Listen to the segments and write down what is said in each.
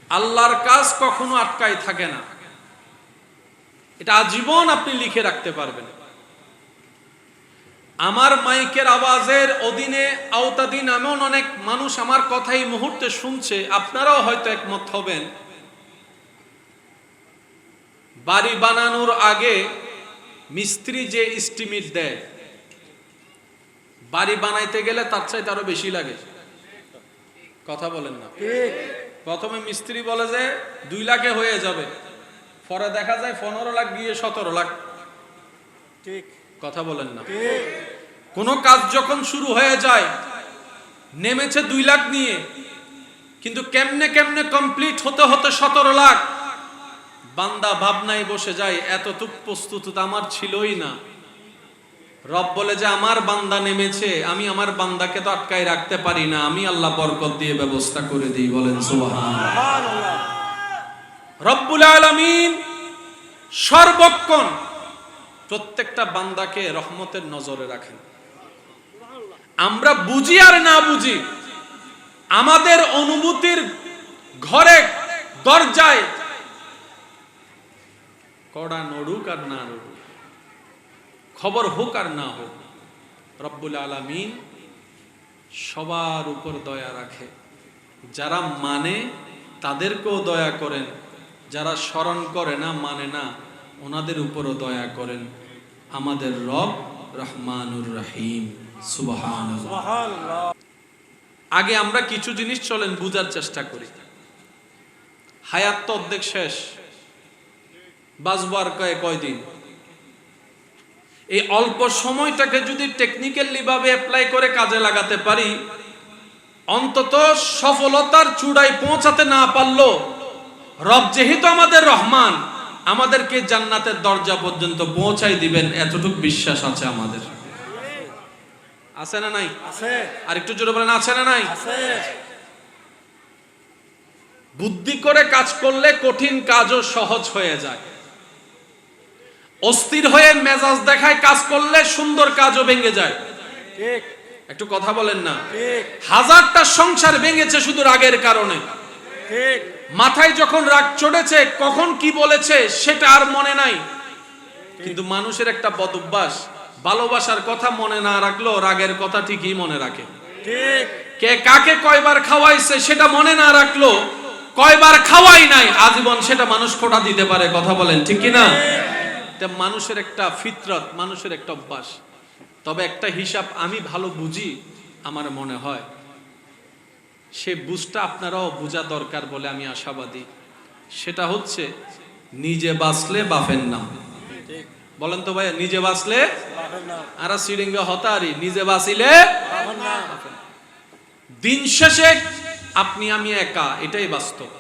আল্লাহর কাজ কখনো আটকায় থাকে না, এটা আজীবন আপনি লিখে রাখতে পারবেন। আমার মাইকের আওয়াজের অধীনে আওতাধীন এমন অনেক মানুষ আমার কথা এই মুহূর্তে শুনছে, আপনারাও হয়তো একমত হবেন। বাড়ি বানানোর আগে মিস্ত্রি যে এস্টিমেট দেয়, বাড়ি বানাইতে গেলে তার চাইতে আরো বেশি লাগে। কথা বলেন না? প্রথমে মিস্ত্রি বলে যে 2 লাখে হয়ে যাবে, পরে দেখা যায় 15 লাখ গিয়ে 17 লাখ। ঠিক কথা বলেন না? কোন কাজ যখন শুরু হয়ে যায়, নেমেছে 2 লাখ নিয়ে, কিন্তু কেমনে কেমনে কমপ্লিট হতে হতে 17 লাখ। বান্দা ভাবনায় বসে যায়, এতটুক প্রস্তুত তো আমার ছিলই না। রব বলে যে আমার বান্দা নেমেছে, আমি আমার বান্দাকে তো আটকায় রাখতে পারি না, আমি আল্লাহ বরকত দিয়ে ব্যবস্থা করে দিই। বলেন সুবহানাল্লাহ। রব্বুল আলামিন সর্বক্ষণ প্রত্যেকটা বান্দাকে রহমতের নজরে রাখেন। আমরা বুঝি আর না বুঝি, আমাদের অনুভূতির ঘরে দরজায় কড়া নড়ুক আর না নড়ুক, খবর হোক আর না হোক, রব্বুল আলামিন সবার উপর দয়া রাখে। যারা মানে তাদেরকেও দয়া করেন, যারা স্মরণ করে না, মানে না, ওনাদের উপরও দয়া করেন। আমাদের রব রহমানুর রহিম। সুবহানাল্লাহ। আগে আমরা কিছু জিনিস চলেন বুঝার চেষ্টা করি। হায়াত তো অর্ধেক শেষ, বাঁচবার কয়দিন। এই অল্প সময়টাকে যদি টেকনিক্যালি ভাবে অ্যাপ্লাই করে কাজে লাগাতে পারি, অন্তত সফলতার চূড়ায় পৌঁছাতে না পারলো রব যেহেতু আমাদের রহমান, আমাদেরকে জান্নাতের দরজা পর্যন্ত পৌঁছাই দিবেন, এতটুকু বিশ্বাস আছে আমাদের। আছে না নাই? আছে। আর একটু জোরে বলেন, আছে না নাই? আছে। বুদ্ধি করে কাজ করলে কঠিন কাজও সহজ হয়ে যায়। অস্থির হয়ে মেজাজ দেখায় কাজ করলে সুন্দর কাজও ভেঙে যায়। ঠিক। একটু কথা বলেন না? ঠিক। হাজারটা সংসার ভেঙেছে শুধু রাগের কারণে। ঠিক। মাথায় যখন রাগ চড়েছে, কখন কি বলেছে সেটা আর মনে নাই। কিন্তু মানুষের একটা বদ অভ্যাস, ভালোবাসার কথা মনে না রাখলেও রাগের কথা ঠিকই মনে রাখে। ঠিক। কে কাকে কয়বার খাওয়াইছে সেটা মনে না রাখলো, কয়বার খাওয়াই নাই আজীবন সেটা মানুষ খোঁটা দিতে পারে। কথা বলেন ঠিক কি না? এটা মানুষের একটা ফিতরত, মানুষের একটা অভ্যাস। তবে একটা হিসাব আমি ভালো বুঝি, আমার মনে হয় সে বুঝটা আপনারাও বোঝা দরকার বলে আমি আশাবাদী। সেটা হচ্ছে নিজে বাঁচলে বাপের নাম। বলেন তো ভাই, নিজে বাঁচলে আর সিরিঙ্গা হতারি, নিজে বাঁচিলে দিন শেষে আপনি আমি একা, এটাই বাস্তব।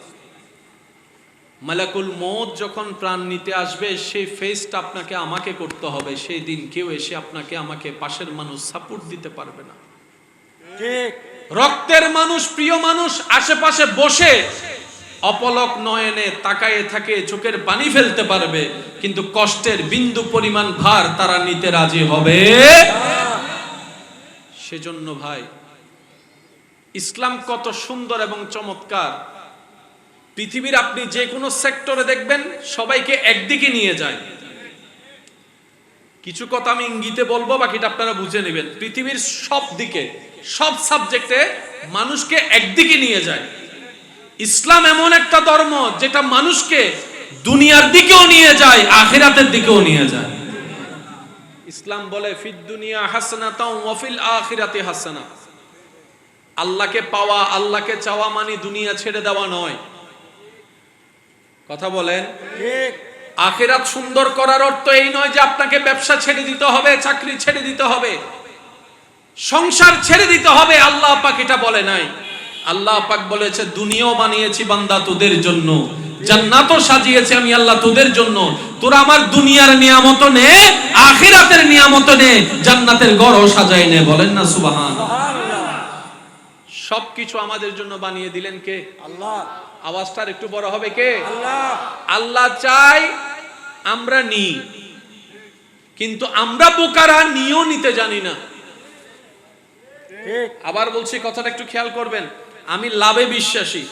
মালাকুল মউত যখন প্রাণ নিতে আসবে, সেই ফেসটা আপনাকে আমাকে করতে হবে। সেই দিন কেউ এসে আপনাকে আমাকে পাশের মানুষ সাপোর্ট দিতে পারবে না। ঠিক। রক্তের মানুষ, প্রিয় মানুষ আশেপাশে বসে অপলক নয়নে তাকায়ে থাকে, চোখের পানি ফেলতে পারবে, কিন্তু কষ্টের বিন্দু পরিমাণ ভার তারা নিতে রাজি হবে। সেজন্য ভাই, ইসলাম কত সুন্দর এবং চমৎকার। পৃথিবীর আপনি যে কোনো সেক্টরে দেখবেন সবাইকে একদিকে নিয়ে যায়। কিছু কথা আমি ইঙ্গিতে বলবো, বাকিটা আপনারা বুঝে নেবেন। পৃথিবীর সব দিকে, সব সাবজেক্টে মানুষকে একদিকে নিয়ে যায়। ইসলাম এমন একটা ধর্ম যেটা মানুষকে দুনিয়ার দিকেও নিয়ে যায়, আখিরাতের দিকেও নিয়ে যায়। ইসলাম বলে ফিদ দুনিয়া হাসানাতাও ওয়া ফিল আখিরাতি হাসানা। আল্লাহকে পাওয়া, আল্লাহকে চাওয়া মানে দুনিয়া ছেড়ে দেওয়া নয়। কথা বলেন ঠিক। আখিরাত সুন্দর করার অর্থ এই নয় যে আপনাকে ব্যবসা ছেড়ে দিতে হবে, চাকরি ছেড়ে দিতে হবে, সংসার ছেড়ে দিতে হবে। আল্লাহ পাক এটা বলে নাই। আল্লাহ পাক বলেছে দুনিয়াও বানিয়েছি বান্দা তোদের জন্য, জান্নাতও সাজিয়েছি আমি আল্লাহ তোদের জন্য। তোরা আমার দুনিয়ার নিয়ামত নে, আখিরাতের নিয়ামত নে, জান্নাতের ঘরও সাজাই নে। বলেন না সুবহানাল্লাহ। সবকিছু আমাদের জন্য বানিয়ে দিলেন কে? আল্লাহ। আওয়াজটার একটু বড় হবে কে? আল্লাহ। আল্লাহ চাই আমরা নিই, কিন্তু আমরা বোকারা নিয়েও নিতে জানি না। আবার বলছি, কথাটা একটু খেয়াল করবেন। আমি লাভে বিশ্বাসী,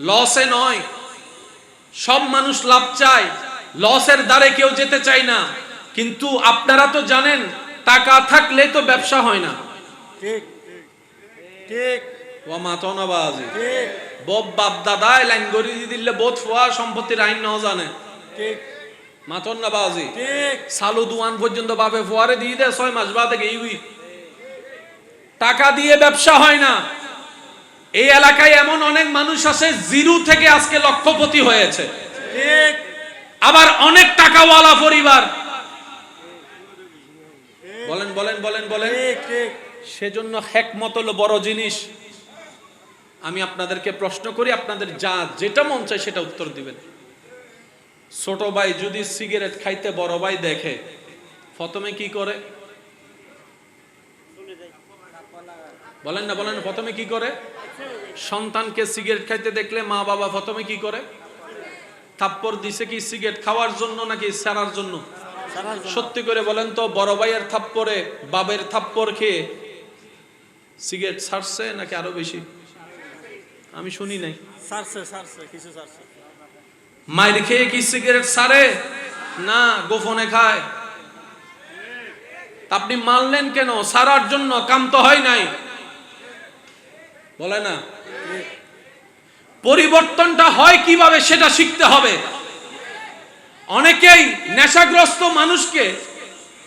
লসে নয়। সব মানুষ লাভ চায়, লসের দ্বারে কেউ যেতে চায় না। কিন্তু আপনারা তো জানেন টাকা থাকলে তো ব্যবসা হয় না। ঠিক ঠিক ও মাতনাবাজি ঠিক বব বাপ দাদা লাইন গড়ি দিলে বোধ ফোয়া সম্পত্তির আইন নাও জানে। ঠিক মাতনাবাজি ঠিক সালু দুয়ান পর্যন্ত বাপে ফোয়ারে দিয়ে দেয় 6 মাস বাদে গেই। টাকা দিয়ে ব্যবসা হয় না। এই এলাকায় এমন অনেক মানুষ আছে জিরো থেকে আজকে লক্ষপতি হয়েছে। ঠিক আবার অনেক টাকাওয়ালা পরিবার। বলেন বলেন বলেন বলেন। ঠিক ঠিক সেজন্য হিকমত হলো বড় জিনিস। আমি আপনাদেরকে প্রশ্ন করি, আপনাদের যা যেটা মন চায় সেটা উত্তর দিবেন। ছোট ভাই যদি সিগারেট খাইতে বড় ভাই দেখে, প্রথমে কি করে? বলেন না বলেন, প্রথমে কি করে? সন্তানকে সিগারেট খাইতে দেখলে মা বাবা প্রথমে কি করে? থাপ্পড় দিছে কি সিগারেট খাওয়ার জন্য নাকি ছাড়ার জন্য? সারার জন্য। সত্যি করে বলেন তো, বড় ভাইয়ের থাপ্পড়ে বাবের থাপ্পড় খেয়ে সিগারেট ছাড়ছে নাকি আরো বেশি? আমি শুনি নাই। সারছে সারছে কিছু সারছে। মায়ের খেয়ে কি সিগারেট ছাড়ে? না, গোপনে খায়। তা আপনি মানলেন কেন? ছাড়ার জন্য, কাম তো হয় নাই। বলে না, পরিবর্তনটা হয় কিভাবে সেটা শিখতে হবে। অনেকেই নেশাগ্রস্ত মানুষকে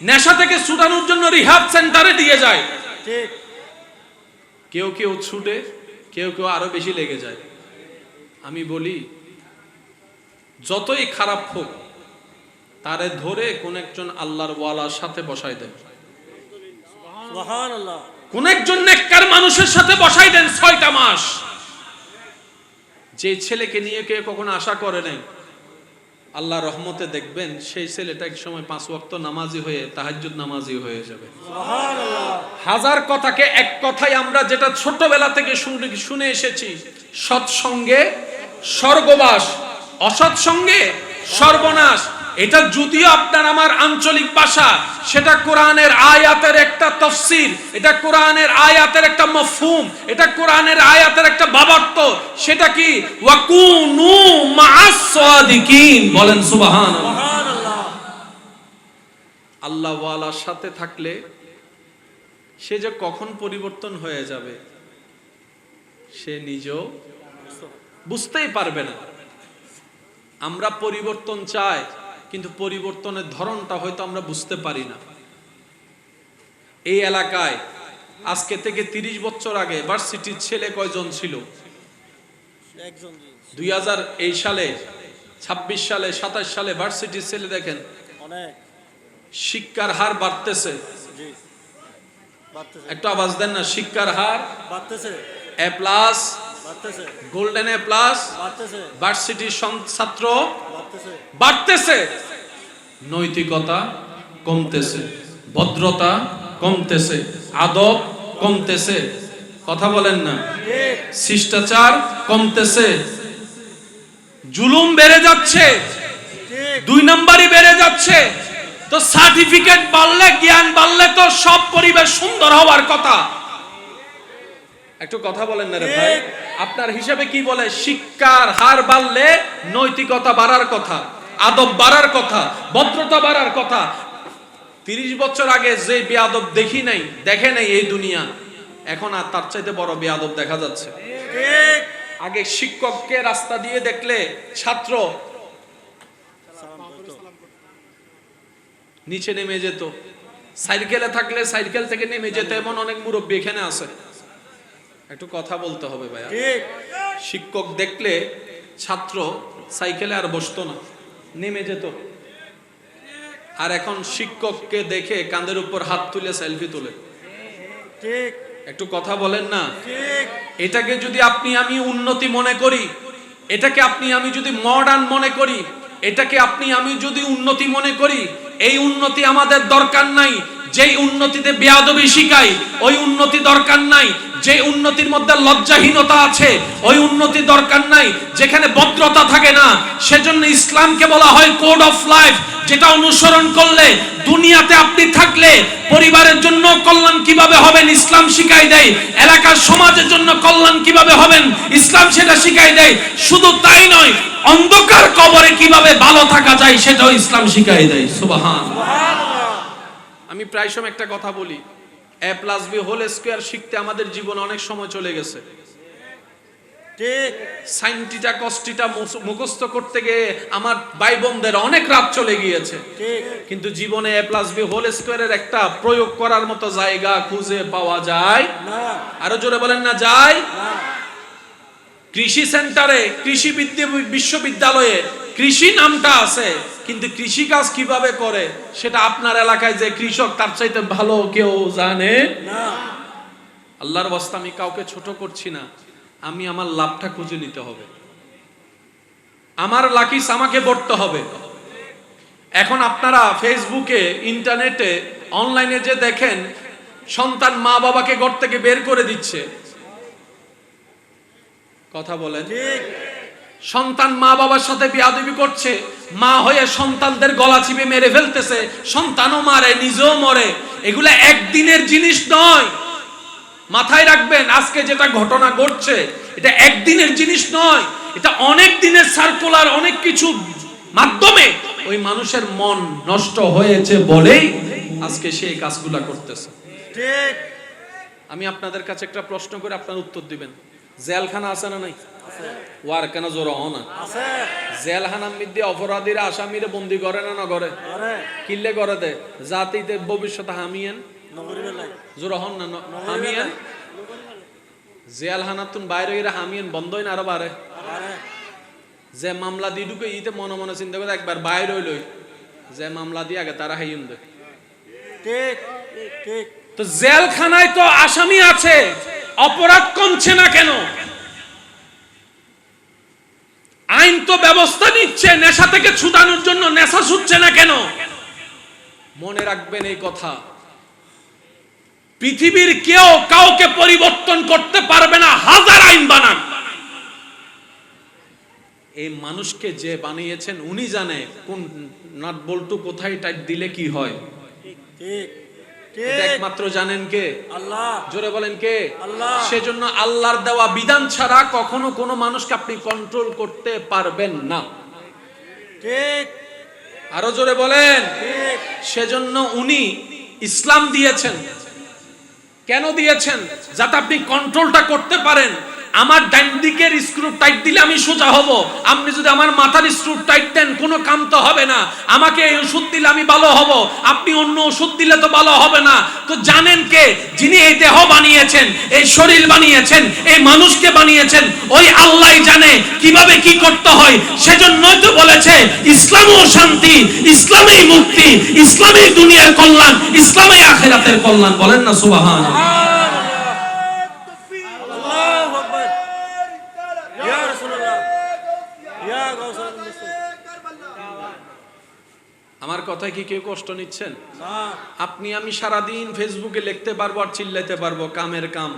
নেশা থেকে ছুটানোর জন্য রিহাব সেন্টারে দিয়ে যায়। ঠিক কেউ কেউ ছুটে, কেউ কেউ আরো বেশি লেগে যায়। আমি বলি, যতই খারাপ হোক তারে ধরে কোন একজন আল্লাহর ওয়ালার সাথে বসাই দেন। সুবহানাল্লাহ। কোন একজন নেককার মানুষের সাথে বসাই দেন 6টা মাস। যে ছেলেকে নিয়ে কেউ কখনো আশা করে নাই, আল্লাহ রহমতে দেখবেন সেই ছেলেটা এক সময় 5 ওয়াক্ত নামাজি হয়ে তাহাজ্জুদ নামাজি হয়ে যাবে। সুবহানাল্লাহ। হাজার কথাকে এক কথায় আমরা যেটা ছোটবেলা থেকে শুনে এসেছি, সৎসঙ্গে স্বর্গবাস, অসৎ সঙ্গে সর্বনাশ। এটা যদিও আপনার আমার আঞ্চলিক ভাষা, সেটা কোরআনের আয়াতের একটা তাফসীর, এটা কোরআনের আয়াতের একটা মাফহুম, এটা কোরআনের আয়াতের একটা ভাবার্থ। সেটা কি? ওয়াকুনু মা'আস সাদিকিন। বলেন সুবহানাল্লাহ। সুবহানাল্লাহ। আল্লাহ ওয়ালার সাথে থাকলে সে যে কখন পরিবর্তন হয়ে যাবে সে নিজেও বুঝতেই পারবে না। আমরা পরিবর্তন চাই, কিন্তু পরিবর্তনের ধরনটা হয়তো আমরা বুঝতে পারি না। এই এলাকায় আজকে থেকে 30 বছর আগে ভার্সিটির ছেলে কয়জন ছিল? একজন জি। 2000 এই সালে, 26 সালে, 27 সালে ভার্সিটির ছেলে দেখেন, অনেক শিক্ষার হার বাড়তেছে। জি বাড়তেছে একটু আওয়াজ দেন না। শিক্ষার হার বাড়তেছে A+, বাড়তেছে গোল্ডেন A+, বাড়তেছে ভার্সিটির ছাত্র বাড়তেছে বাড়তেছে। নৈতিকতা কমতেছে, ভদ্রতা কমতেছে, আদব কমতেছে। কথা বলেন না। ঠিক শিষ্টাচার কমতেছে, জুলুম বেড়ে যাচ্ছে, ঠিক 2 নাম্বারই বেড়ে যাচ্ছে। তো সার্টিফিকেট বাড়লে, জ্ঞান বাড়লে তো সব পরিবেশ সুন্দর হওয়ার কথা। একটু কথা বলেন না রে ভাই। আপনার হিসাবে কি বলে? শিক্ষার হার বাড়লে নৈতিকতা বাড়ার কথা, আদব বাড়ার কথা, ভদ্রতা বাড়ার কথা। 30 বছর আগে যে বেয়াদব দেখে নাই এই দুনিয়া, এখন আর তার চাইতে বড় বেয়াদব দেখা যাচ্ছে। ঠিক আগে শিক্ষককে রাস্তা দিয়ে দেখলে ছাত্র নিচে নেমে যেত, সাইকেলে থাকলে সাইকেল থেকে নেমে যেত। এমন অনেক মুরব্বী এখানে আছে। একটু কথা বলতে হবে ভাইয়া। ঠিক শিক্ষক দেখলে ছাত্র সাইকেলে আর বসতো না, নেমে যেত। আর এখন শিক্ষককে দেখে কাঁধের উপর হাত তুলে সেলফি তোলে। ঠিক একটু কথা বলেন না। ঠিক এটাকে যদি আপনি আমি উন্নতি মনে করি, এটাকে আপনি আমি যদি মডার্ন মনে করি, এটাকে আপনি আমি যদি উন্নতি মনে করি, এই উন্নতি আমাদের দরকার নাই। যেই উন্নতিতে বেয়াদবি শিখাই ওই উন্নতি দরকার নাই, যে উন্নতির মধ্যে লজ্জাহীনতা আছে ওই উন্নতি দরকার নাই, যেখানে ভদ্রতা থাকে না। সেজন্য ইসলামকে বলা হয় কোড অফ লাইফ, যেটা অনুসরণ করলে দুনিয়াতে আপনি থাকলে পরিবারের জন্য কল্যাণ কিভাবে হবেন ইসলাম শিখাই দেয়, এলাকার সমাজের জন্য কল্যাণ কিভাবে হবেন ইসলাম সেটা শিখাই দেয়। শুধু তাই নয়, অন্ধকার কবরে কিভাবে ভালো থাকা যায় সেটাও ইসলাম শিখাই দেয়। সুবহানাল্লাহ। আমি প্রায় সময় একটা কথা বলি, a+b² শিখতে আমাদের জীবনে অনেক সময় চলে গেছে। ঠিক। সাইনটিটা কস্টিটা মুখস্থ করতে গিয়ে আমার ভাই বোনদের অনেক রাত চলে গিয়েছে। ঠিক। কিন্তু জীবনে a+b² এর একটা প্রয়োগ করার মতো জায়গা খুঁজে পাওয়া যায় না। আরো জোরে বলেন না যায় না। কৃষি সেন্টারে, কৃষি বিশ্ববিদ্যালয়ে কৃষি নামটা আছে, কিন্তু কৃষি কাজ কিভাবে করে সেটা আপনার এলাকায় যে কৃষক তার চাইতে ভালো কেউ জানে না। আল্লাহর ওয়াস্তে আমি কাউকে ছোট করছি না, আমি আমার লাভটা খুঁজে নিতে হবে, আমার লাকিস আমাকে বর্তে হবে। এখন আপনারা ফেসবুকে, ইন্টারনেটে, অনলাইনে যে দেখেন সন্তান মা বাবাকে ঘর থেকে বের করে দিচ্ছে, কথা বলেন, ঠিক। সন্তান মা বাবার সাথে বেয়াদবি করছে, মা হয়ে সন্তানদের গলা চিপে মেরে ফেলতেছে, সন্তানও মারে নিজেও মরে। এগুলা একদিনের জিনিস নয়, মাথায় রাখবেন। আজকে যেটা ঘটনা ঘটছে এটা একদিনের জিনিস নয়, এটা অনেক দিনের সার্কুলার, অনেক কিছু মাধ্যমে ওই মানুষের মন নষ্ট হয়েছে বলেই আজকে সেই কাজগুলা করতেছে। ঠিক। আমি আপনাদের কাছে একটা প্রশ্ন করে আপনার উত্তর দিবেন, জেলখানা আছে না নাই? ওয়ার কেন জোর না আছে। জেলখানার মধ্যে অপরাধীরা আসামিরে বন্দি করে না না করে? আরে কিল্লে করে দে জাতিতে ভবিষ্যতে হামিয়েন নগরী বেলাই। জোর হন না হামিয়েন জেলখানার তুন বাইরে এরা হামিয়েন বন্ধই না আরো বাড়ে। আরে যে মামলা দিয়ে ঢুকে ইতে মনে মনে চিন্তা করে একবার বাইরে হইলই যে মামলা দিয়ে আগে তারা হাইন দে। ঠিক। ঠিক। তো জেলখানায় তো আসামি আছে, অপরাধ কমছে না কেন? আইন তো ব্যবস্থা নিচ্ছে, নেশা থেকে ছুটানোর জন্য নেশা ছুটছে না কেন? মনে রাখবেন এই কথা, পৃথিবীর কেউ কাউকে পরিবর্তন করতে পারবে না, হাজার আইন বানান। এই মানুষকে যে বানিয়েছেন উনি জানে কোন নাট বল্টু কোথায় টাইট দিলে কি হয়। ঠিক। ঠিক। এটা একমাত্র জানেন কে? আল্লাহ। জোরে বলেন কে? আল্লাহ। সেজন্য আল্লাহর দেওয়া বিধান ছাড়া কখনো কোনো মানুষকে আপনি কন্ট্রোল করতে পারবেন না। ঠিক। আরো জোরে বলেন। ঠিক। সেজন্য উনি ইসলাম দিয়েছেন। কেন দিয়েছেন? যাতে আপনি কন্ট্রোলটা করতে পারেন। আমার ডান দিকের স্ক্রু টাইট দিলে আমি সোজা হব, আপনি যদি আমার মাথার স্ক্রু টাইট দেন কোনো কাম তো হবে না। আমাকে এই ওষুধ দিলে আমি ভালো হব, আপনি অন্য ওষুধ দিলে তো ভালো হবে না। তো জানেন কে? যিনি এই দেহ বানিয়েছেন, এই শরীর বানিয়েছেন, এই মানুষকে বানিয়েছেন, ওই আল্লাহই জানে কিভাবে কি করতে হয়। সেজন্যই তো বলেছে ইসলামও শান্তি, ইসলামেই মুক্তি, ইসলামেই দুনিয়ার কল্যাণ, ইসলামেই আখিরাতের কল্যাণ। বলেন না সুবহানাল্লাহ। আল্লাহু আকবার। ইয়া রাসূলুল্লাহ, ইয়া গাউসুল মুস্তাফা। আমার কথায় কি কেউ কষ্ট নিচ্ছেন? না। আপনি আমি সারাদিন ফেসবুকে লিখতে পারবো আর চিল্লাইতে পারবো, কামের কাম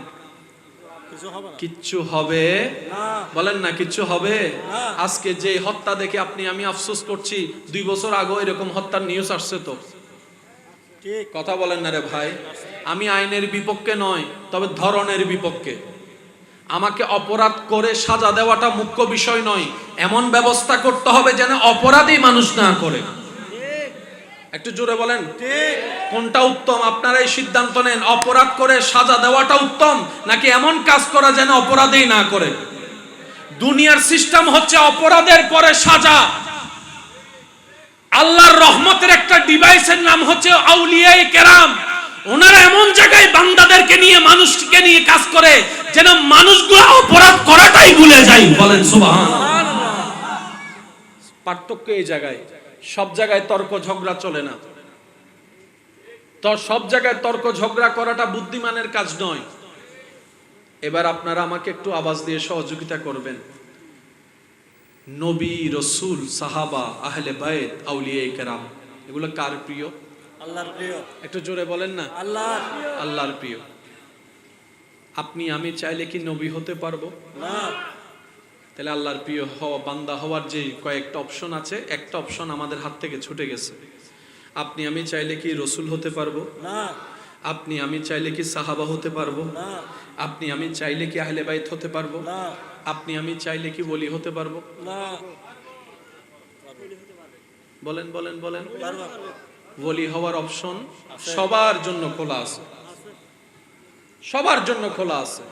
কিছু হবে না। কিচ্ছু হবে না। বলেন না কিচ্ছু হবে? না। আজকে যে হত্যা দেখে আপনি আমি আফসোস করছি, 2 বছর আগে এরকম হত্যার নিউজ আসছে তো। ঠিক। কথা বলেন না রে ভাই। আমি আইনের বিপক্ষে নয়, তবে ধরনের বিপক্ষে। আমাকে অপরাধ করে সাজা দেওয়াটা মুখ্য বিষয় নয়, এমন ব্যবস্থা করতে হবে যেন অপরাধী মানুষ না করে। ঠিক। একটু জোরে বলেন ঠিক। কোনটা উত্তম? আপনারা এই সিদ্ধান্ত নেন, অপরাধ করে সাজা দেওয়াটা উত্তম নাকি এমন কাজ করা যেন অপরাধী না করে। দুনিয়ার সিস্টেম হচ্ছে অপরাধের পরে সাজা। আল্লাহর রহমতের একটা ডিভাইসের নাম হচ্ছে আউলিয়ায়ে কেরাম। ওনারা এমন জায়গায় বান্দাদেরকে নিয়ে, মানুষকে নিয়ে কাজ করে যেন মানুষগুলো অপরাধ করাটাই ভুলে যায়। বলেন সুবহানাল্লাহ। পার্থক্য এই জায়গায়। সব জায়গায় তর্ক ঝগড়া চলে না, তো সব জায়গায় তর্ক ঝগড়া করাটা বুদ্ধিমানের কাজ নয়। এবার আপনারা আমাকে একটু আওয়াজ দিয়ে সহযোগিতা করবেন। নবী, রসুল, সাহাবা, আহলে বাইত, আউলিয়ায়ে কেরাম এগুলো কার প্রিয়? আল্লাহর প্রিয়। একটু জোরে বলেন না, আল্লাহর আল্লাহর প্রিয়। আপনি আমি চাইলে কি নবী হতে পারবো না। তাহলে আল্লাহর প্রিয় হওয়া, বান্দা হওয়ার যে কয়েকটা অপশন আছে, একটা অপশন আমাদের হাত থেকে ছুটে গেছে। আপনি আমি চাইলে কি রসুল হতে পারবো না। আপনি আমি চাইলে কি সাহাবা হতে পারবো না। আপনি আমি চাইলে কি আহলে বাইত হতে পারবো না। আপনি আমি চাইলে কি ওলি হতে পারবো না। বলেন বলেন বলেন পারবা। ওলি হওয়ার অপশন সবার জন্য খোলা আছে, সবার জন্য খোলা আছে।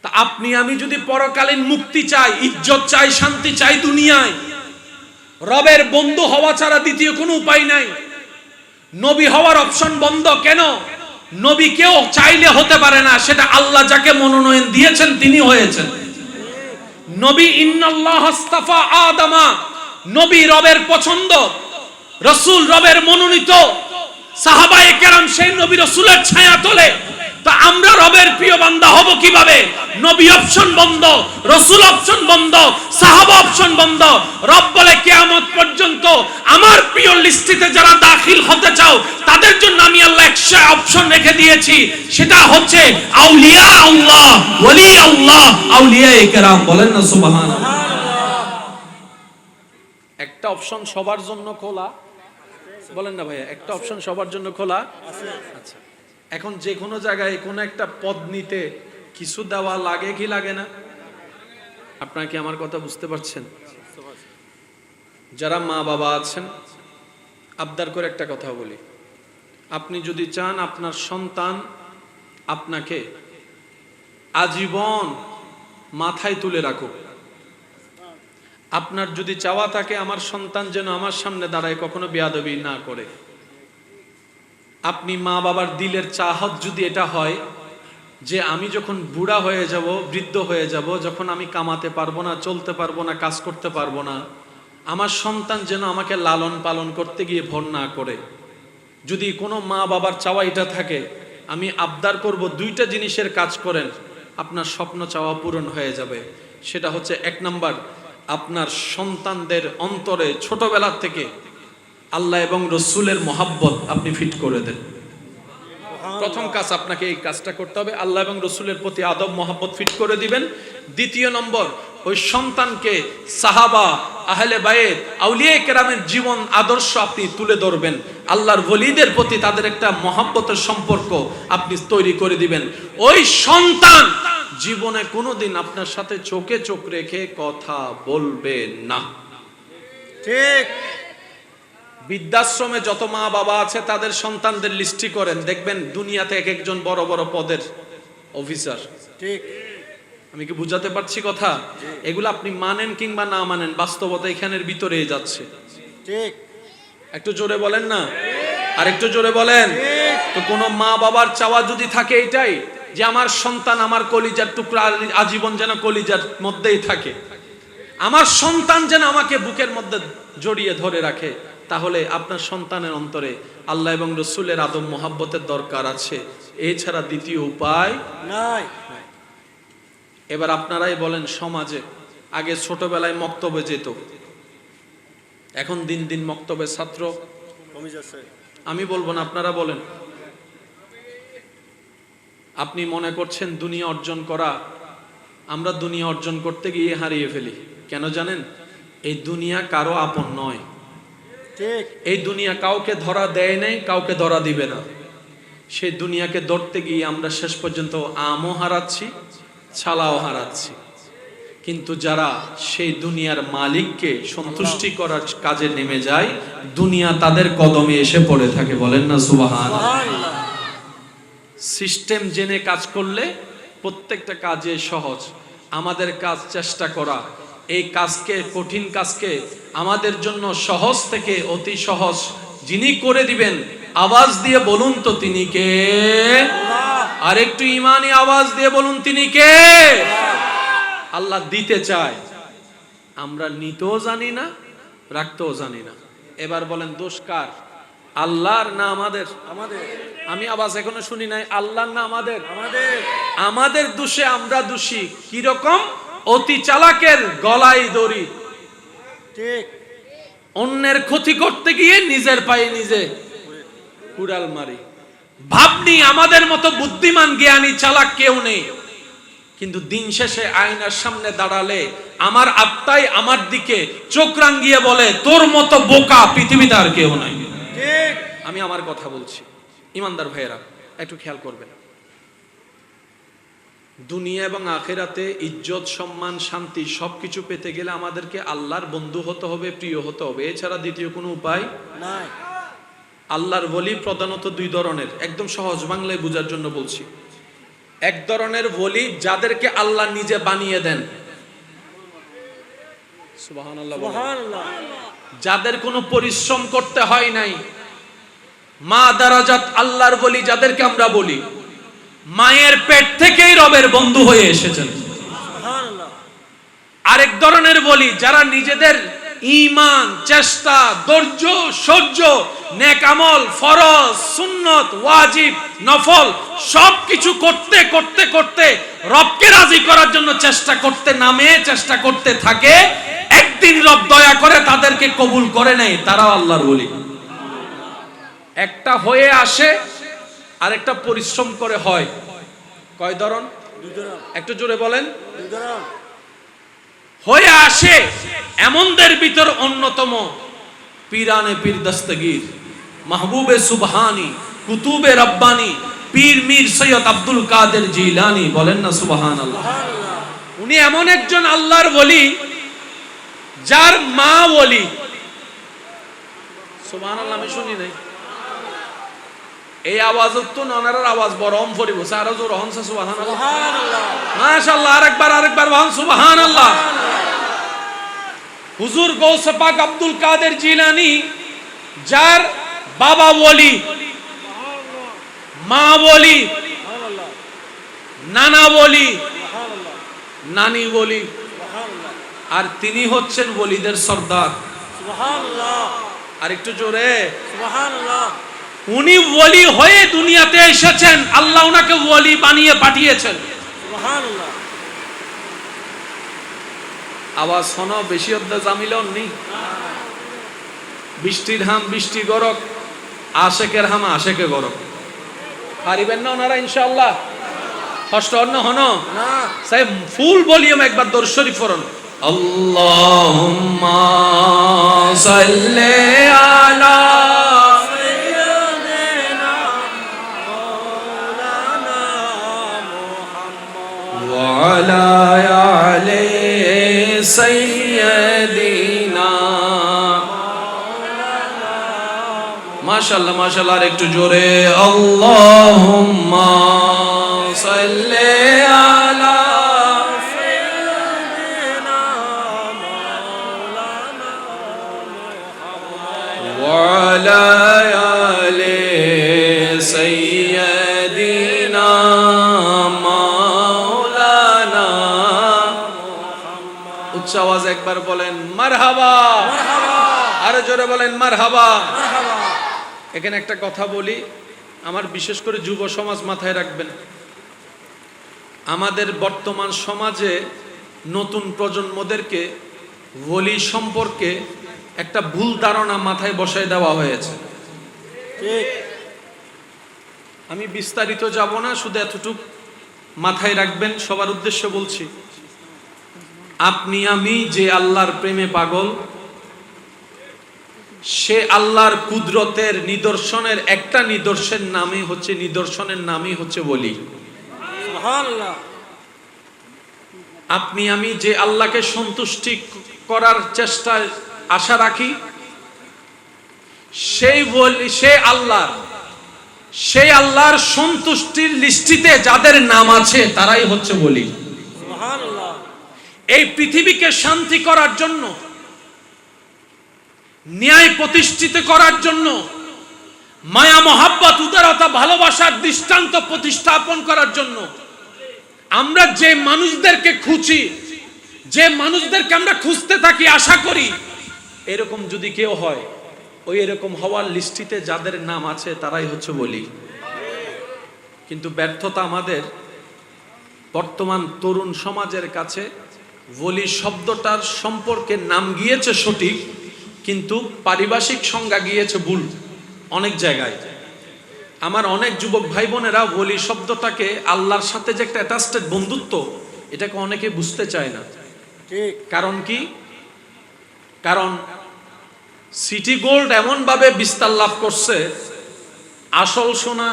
তা আপনি আমি যদি পরকালীন মুক্তি চাই, ইজ্জত চাই, শান্তি চাই দুনিয়ায়, রবের বন্ধু হওয়া ছাড়া দ্বিতীয় কোনো উপায় নাই। নবী হওয়ার অপশন বন্ধ কেন? নবী কেউ চাইলে হতে পারে না, সেটা আল্লাহ যাকে মনোনয়ন দিয়েছেন তিনি হয়েছেন নবী। ইন্নাল্লাহ আস্তাফা আদামা, নবী রবের পছন্দ, রাসূল রবের মনোনীত, সাহাবায়ে কেরাম সেই নবী রাসূলের ছায়া তলে। তা আমরা রবের প্রিয় বান্দা হব কিভাবে? নবী অপশন বন্ধ, রাসূল অপশন বন্ধ, সাহাবা অপশন বন্ধ। রব বলে কিয়ামত পর্যন্ত আমার প্রিয় লিস্টিতে যারা দাখিল হতে চাও তাদের জন্য আমি আল্লাহ 100 অপশন রেখে দিয়েছি। সেটা হচ্ছে আউলিয়া আল্লাহ, ওলি আল্লাহ, আউলিয়ায়ে কেরাম। বলেন না সুবহানাল্লাহ। একটা অপশন সবার জন্য খোলা, বলেন না ভাইয়া, একটা অপশন সবার জন্য খোলা। আচ্ছা, এখন যে কোনো জায়গায় কোনো একটা পদ নিতে কিছু দেওয়া লাগে কি লাগে না? আপনারা কি আমার কথা বুঝতে পারছেন? যারা মা বাবা আছেন, আবদার করে একটা কথা বলি, আপনি যদি চান আপনার সন্তান আপনাকে আজীবন মাথায় তুলে রাখুক, আপনার যদি চাওয়া থাকে আমার সন্তান যেন আমার সামনে দাঁড়ায় কখনো বেয়াদবি না করে, আপনি মা বাবার দিলের চাহত যদি এটা হয় যে আমি যখন বুড়া হয়ে যাব, বৃদ্ধ হয়ে যাব, যখন আমি কামাতে পারবো না, চলতে পারবো না, কাজ করতে পারবো না, আমার সন্তান যেন আমাকে লালন পালন করতে গিয়ে ভর না করে, যদি কোনো মা বাবার চাওয়া এটা থাকে, আমি আবদার করব দুইটা জিনিসের কাজ করেন, আপনার স্বপ্ন চাওয়া পূরণ হয়ে যাবে। সেটা হচ্ছে 1 নাম্বার, আপনার সন্তানদের অন্তরে ছোটবেলা থেকে আল্লাহ এবং রসুলের মহাব্বত আপনি ফিট করে দেন। প্রথম কাজ আপনাকে এই কাজটা করতে হবে, আল্লাহ এবং রসুলের প্রতি আদব মহাব্বত ফিট করে দিবেন। দ্বিতীয় নম্বর, ওই সন্তানকে সাহাবা, আহলে বায়েত, আউলিয়া কেরামের জীবন আদর্শ আপনি তুলে ধরবেন। আল্লাহর ওলিদের প্রতি তাদের একটা মহাব্বতের সম্পর্ক আপনি তৈরি করে দিবেন। ওই সন্তান জীবনে কোনোদিন আপনার সাথে চোখে চোখ রেখে কথা বলবে না। ঠিক। বৃদ্ধাশ্রমে যত মা বাবা আছে তাদের সন্তানদের লিস্টি করেন, দেখবেন দুনিয়াতে এক একজন বড় বড় পদের অফিসার। ঠিক। আমি কি বুঝাতে পারছি কথা? এগুলো আপনি মানেন কিংবা না মানেন, বাস্তবতা এখানের ভিতরেই যাচ্ছে। ঠিক। একটু জোরে বলেন না, আর একটু জোরে বলেন। তো কোনো মা বাবার চাওয়া যদি থাকে এটাই যে আমার সন্তান আমার কলিজার টুকরা আজীবন যেন কলিজার মধ্যেই থাকে, আমার সন্তান যেন আমাকে বুকের মধ্যে জড়িয়ে ধরে রাখে, তাহলে আপনার সন্তানের অন্তরে আল্লাহ এবং রসুলের আদব মোহাব্বতের দরকার আছে, এছাড়া দ্বিতীয় উপায় নাই। এবার আপনারাই বলেন, সমাজে আগে ছোটবেলায় মক্তবে যেত, এখন দিন দিন মক্তবের ছাত্র কমে যাচ্ছে। আমি বলবো না, আপনারা বলেন। আপনি মনে করছেন দুনিয়া অর্জন করা, আমরা দুনিয়া অর্জন করতে গিয়ে হারিয়ে ফেলি। কেন জানেন? এই দুনিয়া কারো আপন নয়। ঠিক। এই দুনিয়া কাউকে ধরা দেয় নাই, কাউকে ধরা দিবে না। সেই দুনিয়াকে ধরতে গিয়ে আমরা শেষ পর্যন্ত আমও হারাচ্ছি, ছালাও হারাচ্ছি। কিন্তু যারা সেই দুনিয়ার মালিককে সন্তুষ্টি করার কাজে নেমে যায়, দুনিয়া তাদের কদমে এসে পড়ে থাকে। বলেন না সুবহানাল্লাহ। সিস্টেম জেনে কাজ করলে প্রত্যেকটা কাজে সহজ। আমাদের কাজ চেষ্টা করা, এই কাজকে, কঠিন কাজকে আমাদের জন্য সহজ থেকে অতি সহজ যিনি করে দিবেন, আওয়াজ দিয়ে বলুন তো তিনি কে? আর একটু ইমানি আওয়াজ দিয়ে বলুন তিনি কে? আল্লাহ দিতে চায়, আমরা নিতেও জানি না, রাখতেও জানি না। এবার বলেন দোষ কার? আল্লাহর না আমাদের? আমাদের। আমি আওয়াজ এখনো শুনি নাই। আল্লাহর না আমাদের? আমাদের। আমাদের দোষে আমরা দোষী। কি রকম? অতি চালাকের গলায় দড়ি। ঠিক। অন্যের ক্ষতি করতে গিয়ে নিজের পায়ে নিজে কুড়াল মারি। ভাবনি আমাদের মতো বুদ্ধিমান জ্ঞানী চালাক কেউ নেই, কিন্তু দিন শেষে আয়নার সামনে দাঁড়ালে আমার আত্মাই আমার দিকে চোখ রাঙিয়ে বলে তোর মতো বোকা পৃথিবীতে আর কেউ নাই। ঠিক। আমি আমার কথা বলছি, ইমানদার ভাইয়েরা একটু খেয়াল করবেন। দুনিয়া এবং আখেরাতে ইজ্জত, সম্মান, শান্তি সবকিছু পেতে গেলে আমাদেরকে আল্লাহর বন্ধু হতে হবে, প্রিয় হতে হবে, এছাড়া দ্বিতীয় কোনো উপায় নাই। আল্লাহর ওলি প্রধানত দুই ধরনের, একদম সহজ বাংলায় বোঝার জন্য বলছি। এক ধরনের ওলি যাদেরকে আল্লাহ নিজে বানিয়ে দেন, সুবহানাল্লাহ বলেন। সুবহানাল্লাহ। যাদের কোনো পরিশ্রম করতে হয় নাই, মা দারাজাত আল্লাহর ওলি যাদেরকে আমরা বলি, মায়ের পেট থেকেই রবের বন্ধু হয়ে এসেছেন। সুবহানাল্লাহ। আরেক ধরনের বলি যারা নিজেদের ঈমান, চেষ্টা, ধৈর্য, সহ্য, নেক আমল, ফরজ, সুন্নত, ওয়াজিব, নফল সবকিছু করতে করতে করতে রবকে রাজি করার জন্য চেষ্টা করতে নামে, চেষ্টা করতে থাকে, একদিন রব দয়া করে তাদেরকে কবুল করে নেয়, তারাও আল্লাহর ওলি। একটা হয়ে আসে আর একটা পরিশ্রম করে হয়। কয় ধরন? দুই ধরন। একটু জোরে বলেন। দুই ধরন। হয়ে আসে এমনদের ভিতর অন্যতম পীরানে পীর দস্তগীর, মাহবুবে সুবহানি, কুতুবে রব্বানি, পীর মীর সৈয়দ আব্দুল কাদের জিলানী। বলেন না সুবহানাল্লাহ। সুবহানাল্লাহ। উনি এমন একজন আল্লাহর ওলি যার মা ওলি। সুবহানাল্লাহ। আমি শুনি নাই এই আওয়াজ তো ননারার আওয়াজ বড় অম ফরিব সারা জোর হন সুবহানাল্লাহ। সুবহানাল্লাহ। মাশাআল্লাহ। আরেকবার বলুন সুবহানাল্লাহ। হুজুর গৌসে পাক আব্দুল কাদের জিলানী যার বাবা ওলি, মা ওলি, সুবহানাল্লাহ। নানা ওলি, সুবহানাল্লাহ। নানি ওলি, সুবহানাল্লাহ। আর তিনি হচ্ছেন ওলিদের সর্দার। সুবহানাল্লাহ। আর একটু জোরে। সুবহানাল্লাহ। উনি ওলি হয়ে দুনিয়াতে এসেছেন, আল্লাহ ওনাকে ওলি বানিয়ে পাঠিয়েছেন। সুবহানাল্লাহ। আওয়াজ শোনো, বেশি অদ্দা জামিলন নি। বৃষ্টির হাম বৃষ্টি গরক, আশেকের হাম আশেকে গরক। পারিবেন না ওনারা ইনশাআল্লাহ? কষ্ট অন্য হনো না। সাহেব ফুল ভলিউম একবার দরুদ শরীফ পড়ুন। আল্লাহুম্মা সাল্লি আলা সাইয়্যিদিনা মাওলানা মুহাম্মদ ওয়া আলা আলি সাইয়্যিদিনা। মাশাআল্লাহ মাশাআল্লাহ। আর একটু জোরে। আল্লাহুম্মা সাল্লি আলা সাইয়্যিদিনা মাওলানা মুহাম্মদ ওয়া আলা আলি সাইয়্যিদিনা মাওলানা। উচ্চ আওয়াজ একবার বলেন মারহাবা। মারহাবা। আরো জোরে বলেন মারহাবা। মারহাবা। এখানে একটা কথা বলি, আমার বিশেষ করে যুব সমাজ মাথায় রাখবেন। আমাদের বর্তমান সমাজে নতুন প্রজন্মদেরকে ওলি সম্পর্কে একটা ভুল ধারণা মাথায় বসায় দেওয়া হয়েছে। ঠিক। আমি বিস্তারিত যাব না, শুধু এতটুকু মাথায় রাখবেন, সবার উদ্দেশ্যে বলছি। আপনি আমি যে আল্লাহর প্রেমে পাগল, সে আল্লাহর কুদরতের নিদর্শনের একটা নিদর্শনের নামই হচ্ছে ওলি। সুবহানাল্লাহ। আপনি আমি যে আল্লাহকে সন্তুষ্টি করার চেষ্টায় আশা রাখি, সেই আল্লাহর সন্তুষ্টির লিস্টিতে যাদের নাম আছে তারাই হচ্ছে ওলি। সুবহানাল্লাহ। এই পৃথিবীকে শান্তি করার জন্য, ন্যায় প্রতিষ্ঠিত করার জন্য, মায়া মহাব্বত, উদারতা, ভালোবাসার দৃষ্টান্ত প্রতিস্থাপন করার জন্য আমরা যে মানুষদেরকে খুঁজি, যে মানুষদেরকে আমরা খুঁজতে থাকি, আশা করি, এরকম যদি কেউ হয়, ওই এরকম হওয়ার লিস্টিতে যাদের নাম আছে তারাই হচ্ছে ওলি। কিন্তু ব্যর্থতা আমাদের বর্তমান তরুণ সমাজের কাছে, ওলি শব্দটার সম্পর্কে নাম গিয়েছে সঠিক, কিন্তু পারিভাষিক সংজ্ঞা গিয়েছে ভুল অনেক জায়গায়। আমার অনেক যুবক ভাই বোনেরা ওলি শব্দটাকে আল্লাহর সাথে যে একটা অ্যাটাচড বন্ধুত্ব, এটাকে অনেকে বুঝতে চায় না। ঠিক। কারণ কি? কারণ সিটি গোল্ড এমন ভাবে বিস্তার লাভ করছে, আসল সোনা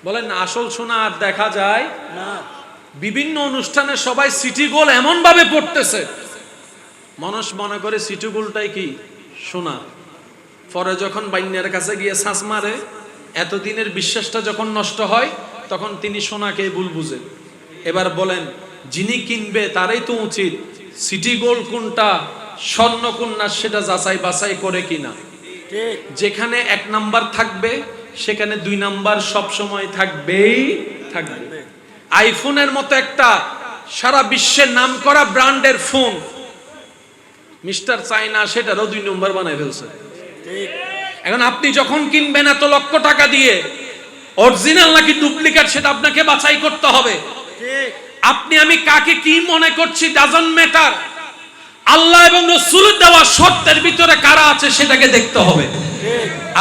বলেন না, আসল সোনা আর দেখা যায় না। বিভিন্ন অনুষ্ঠানে সবাই সিটি গোল্ড এমন ভাবে পড়তেছে, মানুষ মনে করে সিটি গোল্ডটাই কি সোনা। পরে যখন বাইনের কাছে গিয়ে ছাঁচ মারে, এতদিনের বিশ্বাসটা যখন নষ্ট হয়, তখন তিনি সোনাকে ভুল বুঝে। এবার বলেন, যিনি কিনবে তারই তো উচিত সিটি গোল্ড কোনটা, স্বর্ণ কোনটা, সেটা যাচাই বাছাই করে কিনা। ঠিক। যেখানে 1 নাম্বার থাকবে সেখানে 2 নাম্বার সব সময় থাকবেই থাকবে। আইফোনের মতো একটা সারা বিশ্বের নামকরা ব্র্যান্ডের ফোন মিস্টার চাইনা সেটারও 2 নম্বর বানাই ফেলছে। ঠিক। এখন আপনি যখন কিনবেন এত লক্ষ টাকা দিয়ে, অরিজিনাল নাকি ডুপ্লিকেট সেটা আপনাকে বাছাই করতে হবে। ঠিক। আপনি আমি কাকে কি মনে করছি ডাজন্ট ম্যাটার, আল্লাহ এবং রাসূলের দেওয়া শর্তের ভিতরে কারা আছে সেটাকে দেখতে হবে।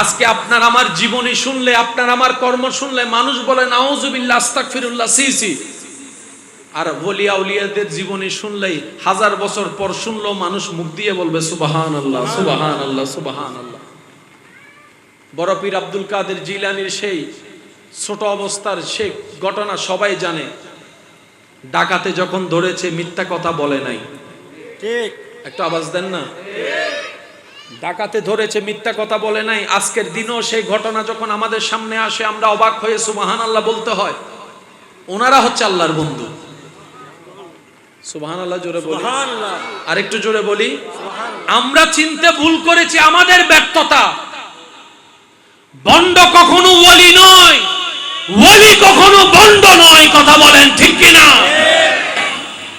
আজকে আপনার আমার জীবনী শুনলে, আপনার আমার কর্ম শুনলে মানুষ বলে নাউজুবিল্লাহ, আস্তাগফিরুল্লাহ, সিসি। আর ওলি আউলিয়াদের জীবনী শুনলেই 1000 বছর পর শুনলেও মানুষ মুখ দিয়ে বলবে সুবহানাল্লাহ, সুবহানাল্লাহ, সুবহানাল্লাহ। বড় পীর আব্দুল কাদের জিলানীর সেই ছোট অবস্থার সেই ঘটনা সবাই জানে। ডাকাতে যখন ধরেছে মিথ্যা কথা বলে নাই। ঠিক। একটু আওয়াজ দেন না। ডাকাতে ধরেছে মিথ্যা কথা বলে নাই। আজকের দিনও সেই ঘটনা যখন আমাদের সামনে আসে, আমরা অবাক হয়ে সুবহানাল্লাহ বলতে হয়। ওনারা হচ্ছে আল্লাহর বন্ধু। সুবহানাল্লাহ জোরে বলি, সুবহানাল্লাহ। আরেকটু জোরে বলি। আমরা চিনতে ভুল করেছি, আমাদের ব্যর্থতা। বন্ড কখনো ওলি নয়, ওলি কখনো বন্ড নয়। কথা বলেন ঠিক কিনা?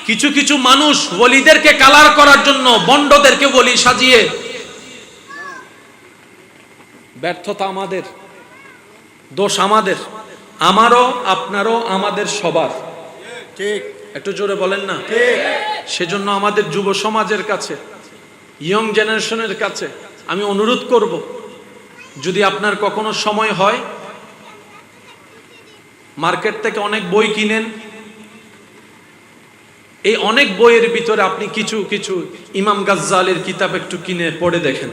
কিছু কিছু মানুষ ওলিদেরকে কালার করার জন্য বন্ডদেরকে ওলি সাজিয়ে, ব্যর্থতা আমাদের, দোষ আমাদের, আমারও আপনারও, আমাদের সবার। ঠিক। একটু জোরে বলেন না। ঠিক। সেজন্য আমাদের যুব সমাজের কাছে, ইয়ং জেনারেশনের কাছে আমি অনুরোধ করব, যদি আপনার কখনো সময় হয় মার্কেট থেকে অনেক বই কিনেন। এই অনেক বইয়ের ভিতরে আপনি কিছু কিছু ইমাম গাজ্জালির কিতাব একটু কিনে পড়ে দেখেন,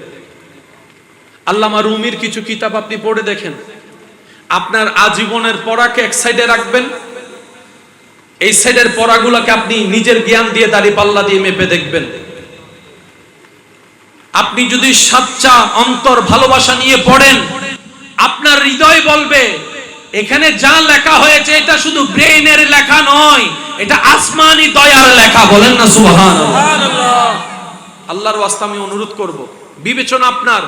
আল্লামা রুমির কিছু কিতাব আপনি পড়ে দেখেন। আপনার আজীবনের পড়াকে এক সাইডে রাখবেন, এই সাইডের পড়াগুলোকে আপনি নিজের জ্ঞান দিয়ে দাড়ি পাল্লা দিয়ে মেপে দেখবেন। আপনি যদি সাচ্চা অন্তর ভালোবাসা নিয়ে পড়েন, আপনার হৃদয় বলবে এখানে যা লেখা হয়েছে এটা শুধু ব্রেইনের লেখা নয়, এটা আসমানি দয়ার লেখা। বলেন না সুবহানাল্লাহ। সুবহানাল্লাহ। আল্লাহর ওয়াস্তে আমি অনুরোধ করব, বিবেচনা আপনার,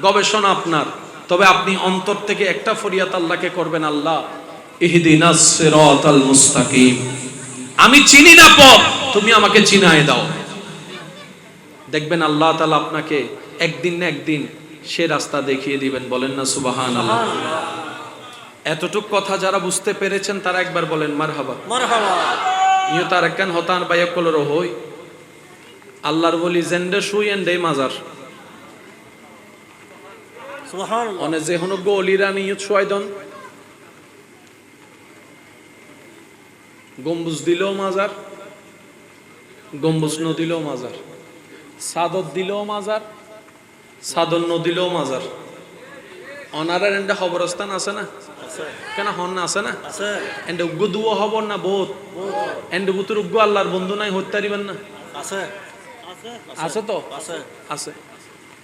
গবেষণা আপনার, তবে আপনি অন্তর থেকে একটা ফরিয়াদ আল্লাহকে করবেন, আল্লাহ ইহদিনাস সিরাতাল মুস্তাকিম। আমি চিনি না পথ, তুমি আমাকে চিনায় দাও। দেখবেন আল্লাহ তাআলা আপনাকে একদিন না একদিন সে রাস্তা দেখিয়ে দিবেন। বলেন না সুবহানাল্লাহ। এতটুক কথা যারা বুঝতে পেরেছেন তারা একবার বলেন মারহাবা। মারহাবা। ইও তার একখান হতান বাইয়া কলর হই আল্লাহর বলি জেন্ডে শুই এন্ডে মাজার সুবহানাল্লাহ। অনে যে হনো গলিরা নিয়ে ছয়দন গম্বুজ দিলেও মাজার, গম্বুজ ন দিলেও মাজার, সাদত দিলেও মাজার, সাদত ন দিলেও মাজার। অনারার এন্ডে খবরস্থান আছে না? আছে। কেন হন না? আছে না? আছে। এন্ডে উগ্গ দুও খবর না বহুত এন্ডে বুতুর উগ্গ আল্লাহর বন্ধু নাই হতে পারিবেন না? আছে। আছে। আছে তো? আছে। আছে।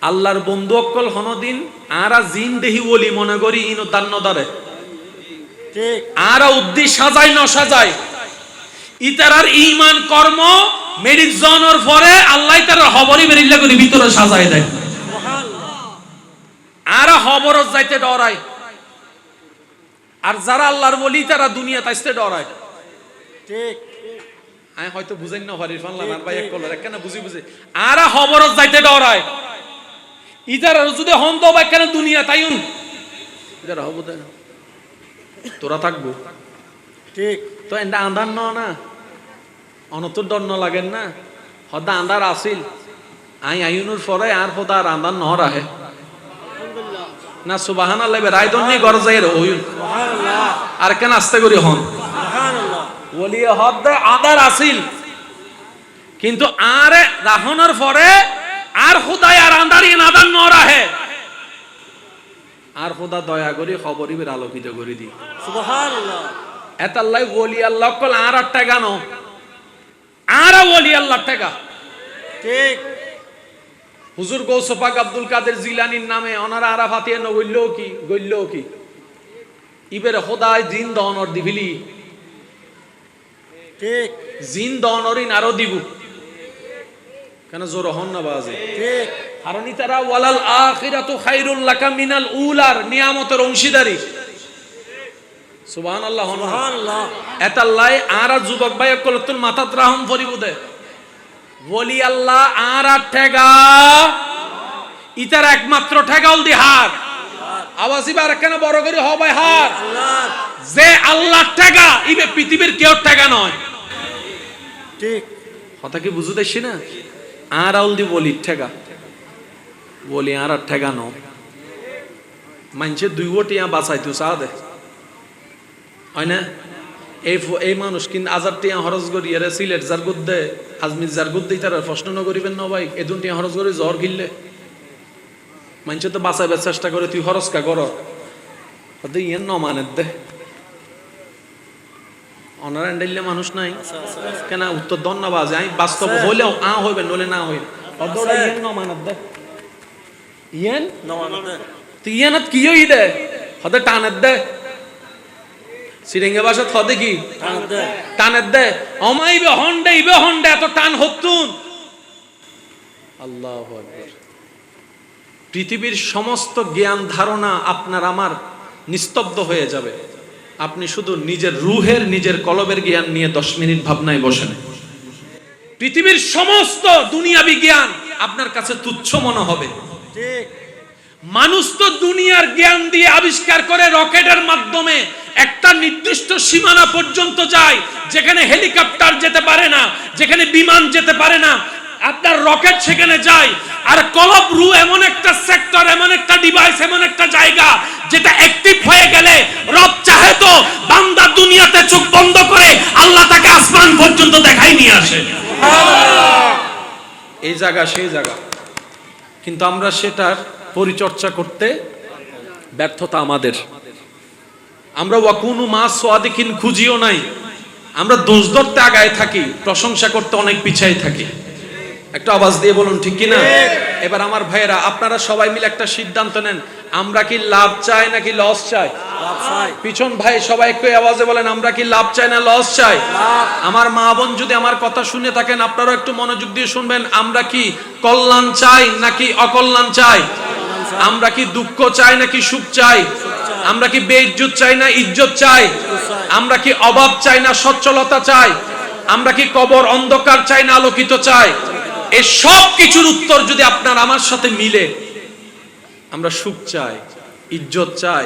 আল্লাহর বন্ধু অকল হনদিন আরা জিন দেহি ওলি মনে করি ইনো দান্ন দারে ঠিক। আরা উদ্দি সাজাই ন সাজাই ইতারার ঈমান কর্ম মেরিট জনর পরে আল্লাহ তার খবরই বেরিল্লা করে ভিতরে সাজাই দেয়। সুবহানাল্লাহ। আরা খবরত যাইতে ডরায়, আর যারা আল্লাহর বলি তারা দুনিয়া তাইতে ডরায়। ঠিক। আমি হয়তো বুঝেন না হরির ফানলাম আর ভাই এক কলর কেন বুঝি বুঝি আরা খবরত যাইতে ডরায়। ইতার যদি হন তো ভাই কেন দুনিয়া তাইউন ইতার হব না তোরা থাকবো। ঠিক। তো এটা আন্ধার ন না অনতর ডর ন লাগেন না হদা আন্ধার আসিল আই আইনুর পরে আর হদা আর আন্ধার ন রাহে। আলহামদুলিল্লাহ। না সুবহানাল্লাহ রায়দন নি ঘর যাই হইন সুবহানাল্লাহ আর কেন আস্তে করি হন সুবহানাল্লাহ ওলি হদ আদার আসিল কিন্তু আর রাহনের পরে আর খুদাই আর আন্দারি নাদান ন রাহে আর খুদা দয়া করি খবরই বের আলোকিত করে দি সুবহানাল্লাহ এতাল্লাই ওলি আল্লাহ কল আর টাকা নো আর ওলি আল্লাহ টাকা ঠিক হুজুর গৌস পাক আব্দুল কাদের জিলানির নামে ওনারা আরাফাতিয়ে ন গইল্লো কি ইবের খোদাই জিন দনর দিবিলি ঠিক জিন দনরিন আরো দিব কেন জোর হন না বাজে ঠিক কারণ তারা ওয়ালাল আখিরাতু খায়রুল লাকা মিনাল উলার নিয়ামতের অংশীদারি সুবহানাল্লাহ সুবহানাল্লাহ এতাল্লাই আরা যুবক ভাই কলতুল মাথাত রাহম ফরিবুদে ওলি আল্লাহ আরা ঠেগা ইতার একমাত্র ঠেগাউল দি হার আওয়াজিবার কেন বড় করে হবে হার আল্লাহ যে আল্লাহ ঠেগা ইবে পৃথিবীর কেউ ঠেগা নয় ঠিক কথা কি বুঝু দেছি না আর আউল দি বলি ঠেগা বলি আর ঠেগা ন মানছে দুই ওটিয়া বাঁচাইতো চা দে হয় না এই মানুষ কিন্তু আজার টিয়া হরজ করি এর সিলেট যার গুদ্দে আজমির যার গুদ্দে তার প্রশ্ন ন করিবেন না ভাই এদুন টিয়া হরজ করে জ্বর গিললে মানছে তো বাঁচাইবার চেষ্টা করে তুই হরজ কা কর ইয়েন ন মানের দে অনার এন্ডাইলে মানুষ নাই কেন উত্তর দন না বাজে আমি বাস্তব হইলেও হইবে নলে না হইবে অদরা ইয়েন ন মানের দে ইয়েন নমানতে তুই ইয়েনত কি হই দে হতে টানের দে সিরিঙ্গে বাসা থদে কি টানতে টানের দে অমাইবে হন্ডে ইবে হন্ডে এত টান হতুন আল্লাহু আকবার পৃথিবীর সমস্ত জ্ঞান ধারণা আপনার আমার নিস্তব্ধ হয়ে যাবে আপনি শুধু নিজের রুহের নিজের কলবের জ্ঞান নিয়ে 10 মিনিট ভাবনায় বসেন পৃথিবীর সমস্ত দুনিয়াবি জ্ঞান আপনার কাছে তুচ্ছ মনে হবে ঠিক মানুষ তো দুনিয়ার জ্ঞান দিয়ে আবিষ্কার করে রকেটের মাধ্যমে একটা নির্দিষ্ট সীমানা পর্যন্ত যায় যেখানে হেলিকপ্টার যেতে পারে না যেখানে বিমান যেতে পারে না আপনার রকেট সেখানে যায় আর কলব রু এমন একটা সেক্টর এমন একটা ডিভাইস এমন একটা জায়গা যেটা অ্যাক্টিভ হয়ে গেলে রব চাহে তো বান্দা দুনিয়াতে চোখ বন্ধ করে আল্লাহ তাকে আসমান পর্যন্ত দেখাই নিয়ে আসে এই জায়গা সেই জায়গা কিন্তু আমরা সেটার পরিচর্যা করতে ব্যর্থতা আমাদের আমরা ওয়াকুনু মা সাদিকিন খুঁজিও নাই আমরা দোষ ধরতে আগায় থাকি প্রশংসা করতে অনেক পিছায় থাকি একটা আওয়াজ দিয়ে বলুন ঠিক কি না এবার আমার ভাইয়েরা আপনারা সবাই মিলে একটা সিদ্ধান্ত নেন আমরা কি লাভ চাই নাকি লস চাই লাভ চাই পিছন ভাই সবাই একটু আওয়াজে বলেন আমরা কি লাভ চাই না লস চাই আমার মা বোন যদি আমার কথা শুনে থাকেন আপনারাও একটু মনোযোগ দিয়ে শুনবেন আমরা কি কল্যাণ চাই নাকি অকল্যাণ চাই আমরা কি দুঃখ চাই নাকি সুখ চাই আমরা কি বেইজ্জত চাই না ইজ্জত চাই আমরা কি অভাব চাই না সচ্ছলতা চাই আমরা কি কবর অন্ধকার চাই না আলোকিত চাই এই সব কিছুর উত্তর যদি আপনার আমার সাথে মিলে আমরা সুখ চাই ইজ্জত চাই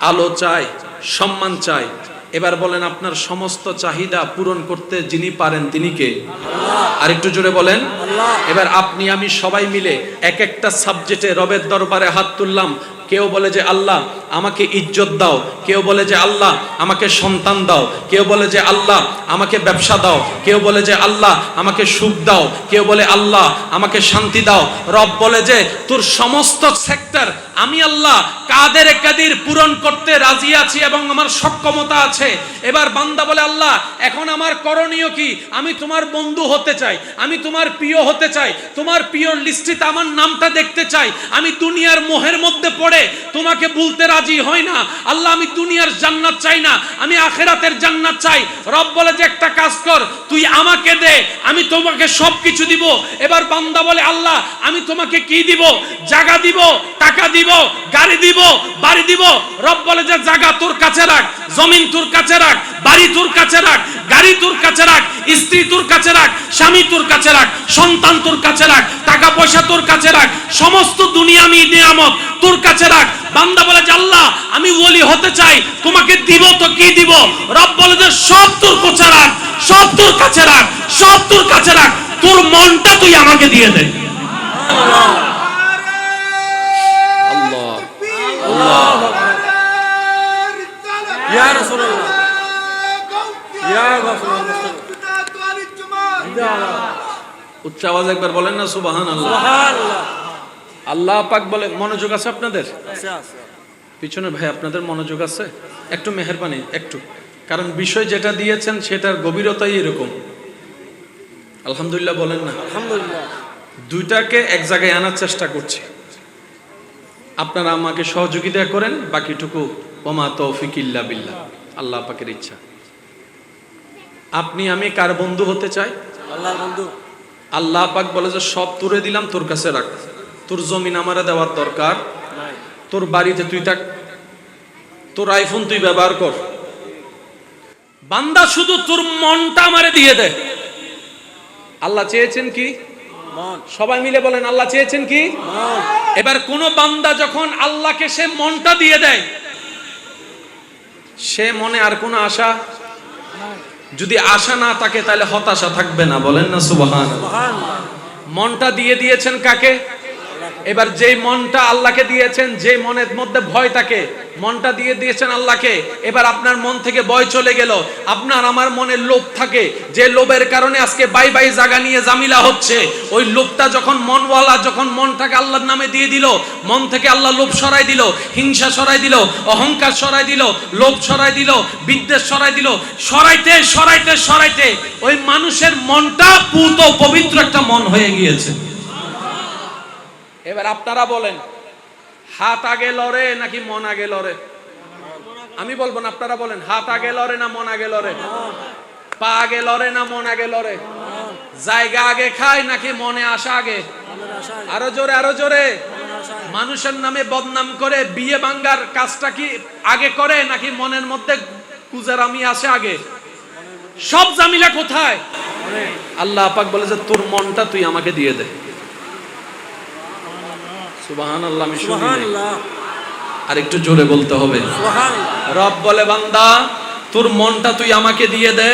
আলো চাই সম্মান চাই এবার বলেন আপনার সমস্ত চাহিদা পূরণ করতে যিনি পারেন তিনি কে আল্লাহ আরেকটু জোরে বলেন আল্লাহ এবার আপনি আমি সবাই মিলে এক একটা সাবজেক্টে রবের দরবারে হাত তুললাম কেউ বলে যে আল্লাহ আমাকে ইজ্জত দাও কেউ বলে যে আল্লাহ আমাকে সন্তান দাও কেউ বলে যে আল্লাহ আমাকে ব্যবসা দাও কেউ বলে যে আল্লাহ আমাকে সুখ দাও কেউ বলে আল্লাহ আমাকে শান্তি দাও রব বলে যে তোর সমস্ত সেক্টর আমি আল্লাহ কাদের কাদির পূরণ করতে রাজি আছি এবং আমার সক্ষমতা আছে এবার বান্দা বলে আল্লাহ এখন আমার করণীয় কি আমি তোমার বন্ধু হতে চাই আমি তোমার প্রিয় হতে চাই তোমার প্রিয় লিস্টে আমার নামটা দেখতে চাই আমি দুনিয়ার মোহের মধ্যে পড়ে তোমাকে বলতে রাজি হই না আল্লাহ আমি দুনিয়ার জান্নাত চাই না আমি আখিরাতের জান্নাত চাই রব বলে যে একটা কাজ কর তুই আমাকে দে আমি তোমাকে সবকিছু দিব এবার বান্দা বলে আল্লাহ আমি তোমাকে কি দিব জায়গা দিব টাকা দিব গাড়ি দিব বাড়ি দিব রব বলে যে জায়গা তোর কাছে রাখ জমিন তোর কাছে রাখ বাড়ি তোর কাছে রাখ গাড়ি তোর কাছে রাখ স্ত্রী তোর কাছে রাখ স্বামী তোর কাছে রাখ সন্তান তোর কাছে রাখ টাকা পয়সা তোর কাছে রাখ সমস্ত দুনিয়াবি নিয়ামত তোর কাছে রাখ বান্দা বলে যে আল্লাহ আমি ওলি হতে চাই তোমাকে দিব তো কি দিব রব বলে যে সব তোর কাছে রাখ সব তোর কাছে রাখ সব তোর কাছে রাখ তোর মনটা তুই আমাকে দিয়ে দে আল্লাহ উচ্চ আওয়াজ একবার বলেন না সুবহানাল্লাহ। সুবহানাল্লাহ। আল্লাহ পাক বলে, মনোযোগ আছে আপনাদের? আছে আছে। পিছনে ভাই আপনাদের মনোযোগ আছে? একটু মেহেরবানি একটু, কারণ বিষয় যেটা দিয়েছেন সেটার গভীরতাই এরকম। আলহামদুলিল্লাহ বলেন না? আলহামদুলিল্লাহ। দুইটাকে এক জায়গায় আনার চেষ্টা করছি, আপনারা আমাকে সহযোগিতা করেন, বাকিটুকু ওমা তৌফিক ইল্লা বিল্লাহ, আল্লাহ পাকের ইচ্ছা। আপনি আমি কার বন্ধু হতে চাই? আল্লাহর বন্ধু। আল্লাহ পাক বলে যে সব তুলে দিলাম, তোর কাছে রাখ। তোর জমিন আমারে দেওয়ার দরকার নাই। তোর বাড়িতে তুই থাক, তোর আইফোন তুই ব্যবহার কর, বান্দা শুধু তোর মনটা আমারে দিয়ে দে। আল্লাহ চেয়েছেন কি? মন। সবাই মিলে বলেন, আল্লাহ চেয়েছেন কি? মন। এবার কোন বান্দা যখন আল্লাহকে সে মনটা দিয়ে দেয়, সে মনে আর কোনো আশা, যদি আশা না থাকে তাহলে হতাশা থাকবে না, বলেন না সুবহানাল্লাহ। সুবহানাল্লাহ। মনটা দিয়ে দিয়েছেন কাকে? এবার যেই মনটা আল্লাহকে দিয়েছেন, যে মনের মধ্যে ভয় থাকে, মনটা দিয়ে দিয়েছেন আল্লাহকে। এবার আপনার মন থেকে ভয় চলে গেল, আপনার আমার মনে লোভ থাকে, যে লোভের কারণে আজকে বাই বাই জায়গা নিয়ে জামিলা হচ্ছে। ওই লোভটা যখন মনওয়ালা, যখন মনটাকে আল্লাহর নামে দিয়ে দিল, মন থেকে আল্লাহ লোভ সরাই দিল, হিংসা সরাই দিল, অহংকার সরাই দিল, লোভ সরাই দিল, বিদ্বেষ সরাই দিল। সরাইতে সরাইতে সরাইতে ওই মানুষের মনটা পুত পবিত্র একটা মন হয়ে গিয়েছে। এবার আপনারা বলেন, হাত আগে লড়ে নাকি মন আগে লড়ে? আমি বলবো না, আপনারা বলেন, হাত আগে লড়ে না মন আগে লড়ে? পা আগে লড়ে না মন আগে লড়ে? জায়গা আগে খায় নাকি মনে আসা আগে? আরো জোরে, আরো জোরে। মানুষের নামে বদনাম করে বিয়ে ভাঙ্গার কাজটা কি আগে করে নাকি মনের মধ্যে কুজারামি আসে আগে? সব জামিলা কোথায়? আল্লাহ পাক বলে যে তোর মনটা তুই আমাকে দিয়ে দে। সুবহানাল্লাহ। আমি শুনি নাই। সুবহানাল্লাহ। আর একটু জোরে বলতে হবে। সুবহানাল্লাহ। রব বলে, বান্দা তোর মনটা তুই আমাকে দিয়ে দে,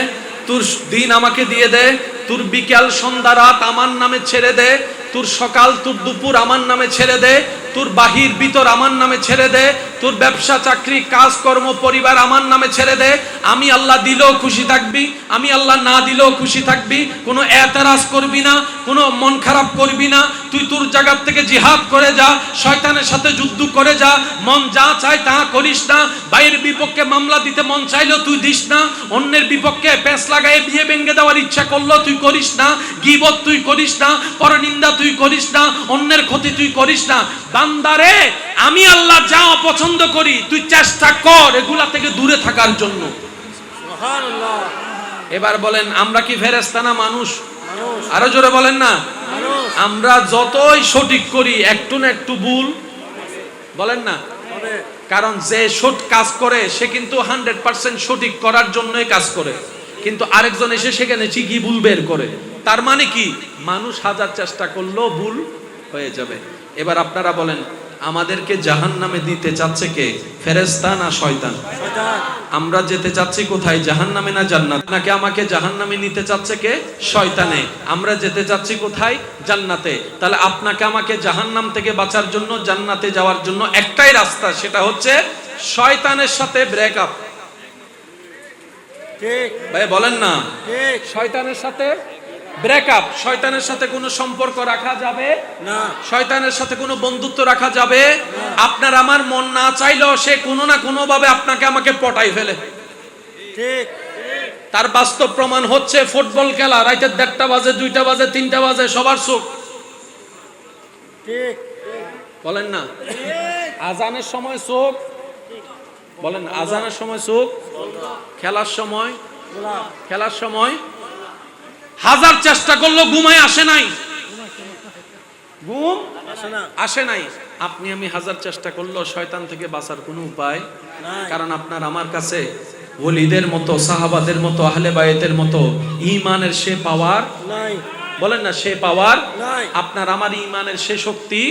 তোর দিন আমাকে দিয়ে দে, তোর বিকাল সন্ধ্যা রাত আমার নামে ছেড়ে দে, তোর সকাল তোর দুপুর আমার নামে ছেড়ে দে, তোর বাহির ভিতর আমার নামে ছেড়ে দে, তোর ব্যবসা চাকরি কাজকর্ম পরিবার আমার নামে ছেড়ে দে। আমি আল্লাহ দিলেও খুশি থাকবি, আমি আল্লাহ না দিলেও খুশি থাকবি। কোনো এতরাজ করবি না, কোনো মন খারাপ করবি না। তুই তোর জায়গার থেকে জিহাদ করে যা, শয়তানের সাথে যুদ্ধ করে যা। মন যা চায় তা করিস না। ভাইয়ের বিপক্ষে মামলা দিতে মন চাইলেও তুই দিস না। অন্যের বিপক্ষে পেঁচ লাগায় বিয়ে ভেঙে দেওয়ার ইচ্ছা করলো তুই করিস না। গীবত তুই করিস না, পরনিন্দা তুই করিস না, অন্যের ক্ষতি তুই করিস না। বান্দারে, আমি আল্লাহ যা অপছন্দ করি তুই চেষ্টা কর এগুলা থেকে দূরে থাকার জন্য। সুবহানাল্লাহ। এবার বলেন, আমরা কি ফেরেশতা না মানুষ? মানুষ। আরো জোরে বলেন না। মানুষ। আমরা যতই সঠিক করি একটু না একটু ভুল, বলেন না? হবে। কারণ যে সৎ কাজ করে সে কিন্তু 100% সঠিক করার জন্যই কাজ করে, কিন্তু আরেকজন এসে সেখানে ঠিকই ভুল বের করে। তার মানে কি, মানুষ হাজার চেষ্টা করলেও ভুল হয়ে যাবে। এবার আপনারা বলেন, আমাদেরকে জাহান্নামে দিতে চাচ্ছে কে? ফেরেশতা না শয়তান? শয়তান। আমরা যেতে চাচ্ছি কোথায়, জাহান্নামে না জান্নাত? নাকি আমাকে জাহান্নামে নিতে চাচ্ছে কে? শয়তানে। আমরা যেতে চাচ্ছি কোথায়? জান্নাতে। তাহলে আপনাকে আমাকে জাহান্নাম থেকে বাঁচার জন্য, জান্নাতে যাওয়ার জন্য একটাই রাস্তা, সেটা হচ্ছে শয়তানের সাথে ব্রেকআপ। ঠিক। ভাই বলেন না, ঠিক। শয়তানের সাথে ব্রেকআপ। শয়তানের সাথে কোনো সম্পর্ক রাখা যাবে না। শয়তানের সাথে কোনো বন্ধুত্ব রাখা যাবে? আপনার আমার মন না চাইলেও সে কোনো না কোনো ভাবে আপনাকে আমাকে পটাই ফেলে। ঠিক। তার বাস্তব প্রমাণ হচ্ছে ফুটবল খেলা, রাইতে 1:30 বাজে, 2টা বাজে, 3টা বাজে, সবার চোখ। ঠিক। বলেন না, আজানের সময় চোখ, বলেন আজানের সময় চোখ, খেলার সময়, খেলার সময় হাজার চেষ্টা করলো ঘুমায় আসে নাই, ঘুম আসে না। আসে নাই। আপনি আমি হাজার চেষ্টা করলো শয়তান থেকে বাঁচার কোনো উপায় নাই। কারণ আপনার আমার কাছে ওলিদের মতো, সাহাবাদের মতো, আহলে বায়েতের মতো ঈমানের সে পাওয়ার নাই। বলেন না, সে পাওয়ার নাই। আপনার আমার ঈমানের সে শক্তি।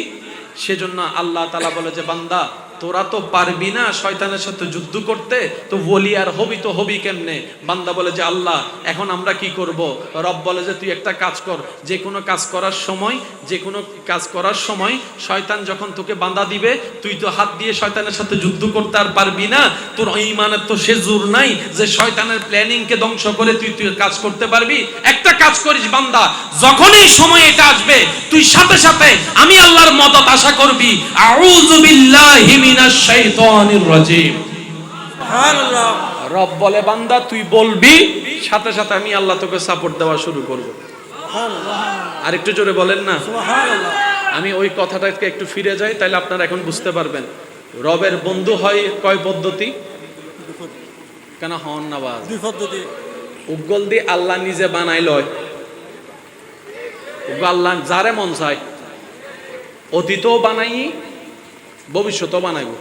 সেজন্য আল্লাহ তাআলা বলে যে, বান্দা তোরা তো পারবি না শয়তানের সাথে যুদ্ধ করতে, তো ওলি আর হবি তো হবি কেমনে? বান্দা বলে যে আল্লাহ এখন আমরা কি করব? রব বলে যে তুই একটা কাজ কর, যে কোনো কাজ করার সময় শয়তান যখন তোকে বাধা দিবে, তুই তো হাত দিয়ে শয়তানের সাথে যুদ্ধ করতে আর পারবি না, তোর ঈমানের তো সে জোর নাই যে শয়তানের প্ল্যানিং কে ধ্বংস করে তুই কাজ করতে পারবি। একটা কাজ করিস বান্দা, যখনই সময় এটা আসবে তুই সাথে সাথে আমি আল্লাহর মদদ আশা করবি, আউযু বিল্লাহি মিনাশ শাইতানির রাজিম। সুবহানাল্লাহ। রব বলে বান্দা তুই বলবি, সাথে সাথে আমি আল্লাহ তোকে সাপোর্ট দেওয়া শুরু করব। সুবহানাল্লাহ। আরেকটু জোরে বলেন না। সুবহানাল্লাহ। আমি ওই কথাটাকে একটু ফিরে যাই, তাহলে আপনারা এখন বুঝতে পারবেন রবের বন্ধু হয় কয় পদ্ধতি। কেন হন না বাজ দুই পদ্ধতি। উগল দিয়ে আল্লাহ নিজে বানাই লয়, আল্লাহ যারে মন চায় অতীতও বানাই ভবিষ্যতেও বানাইব।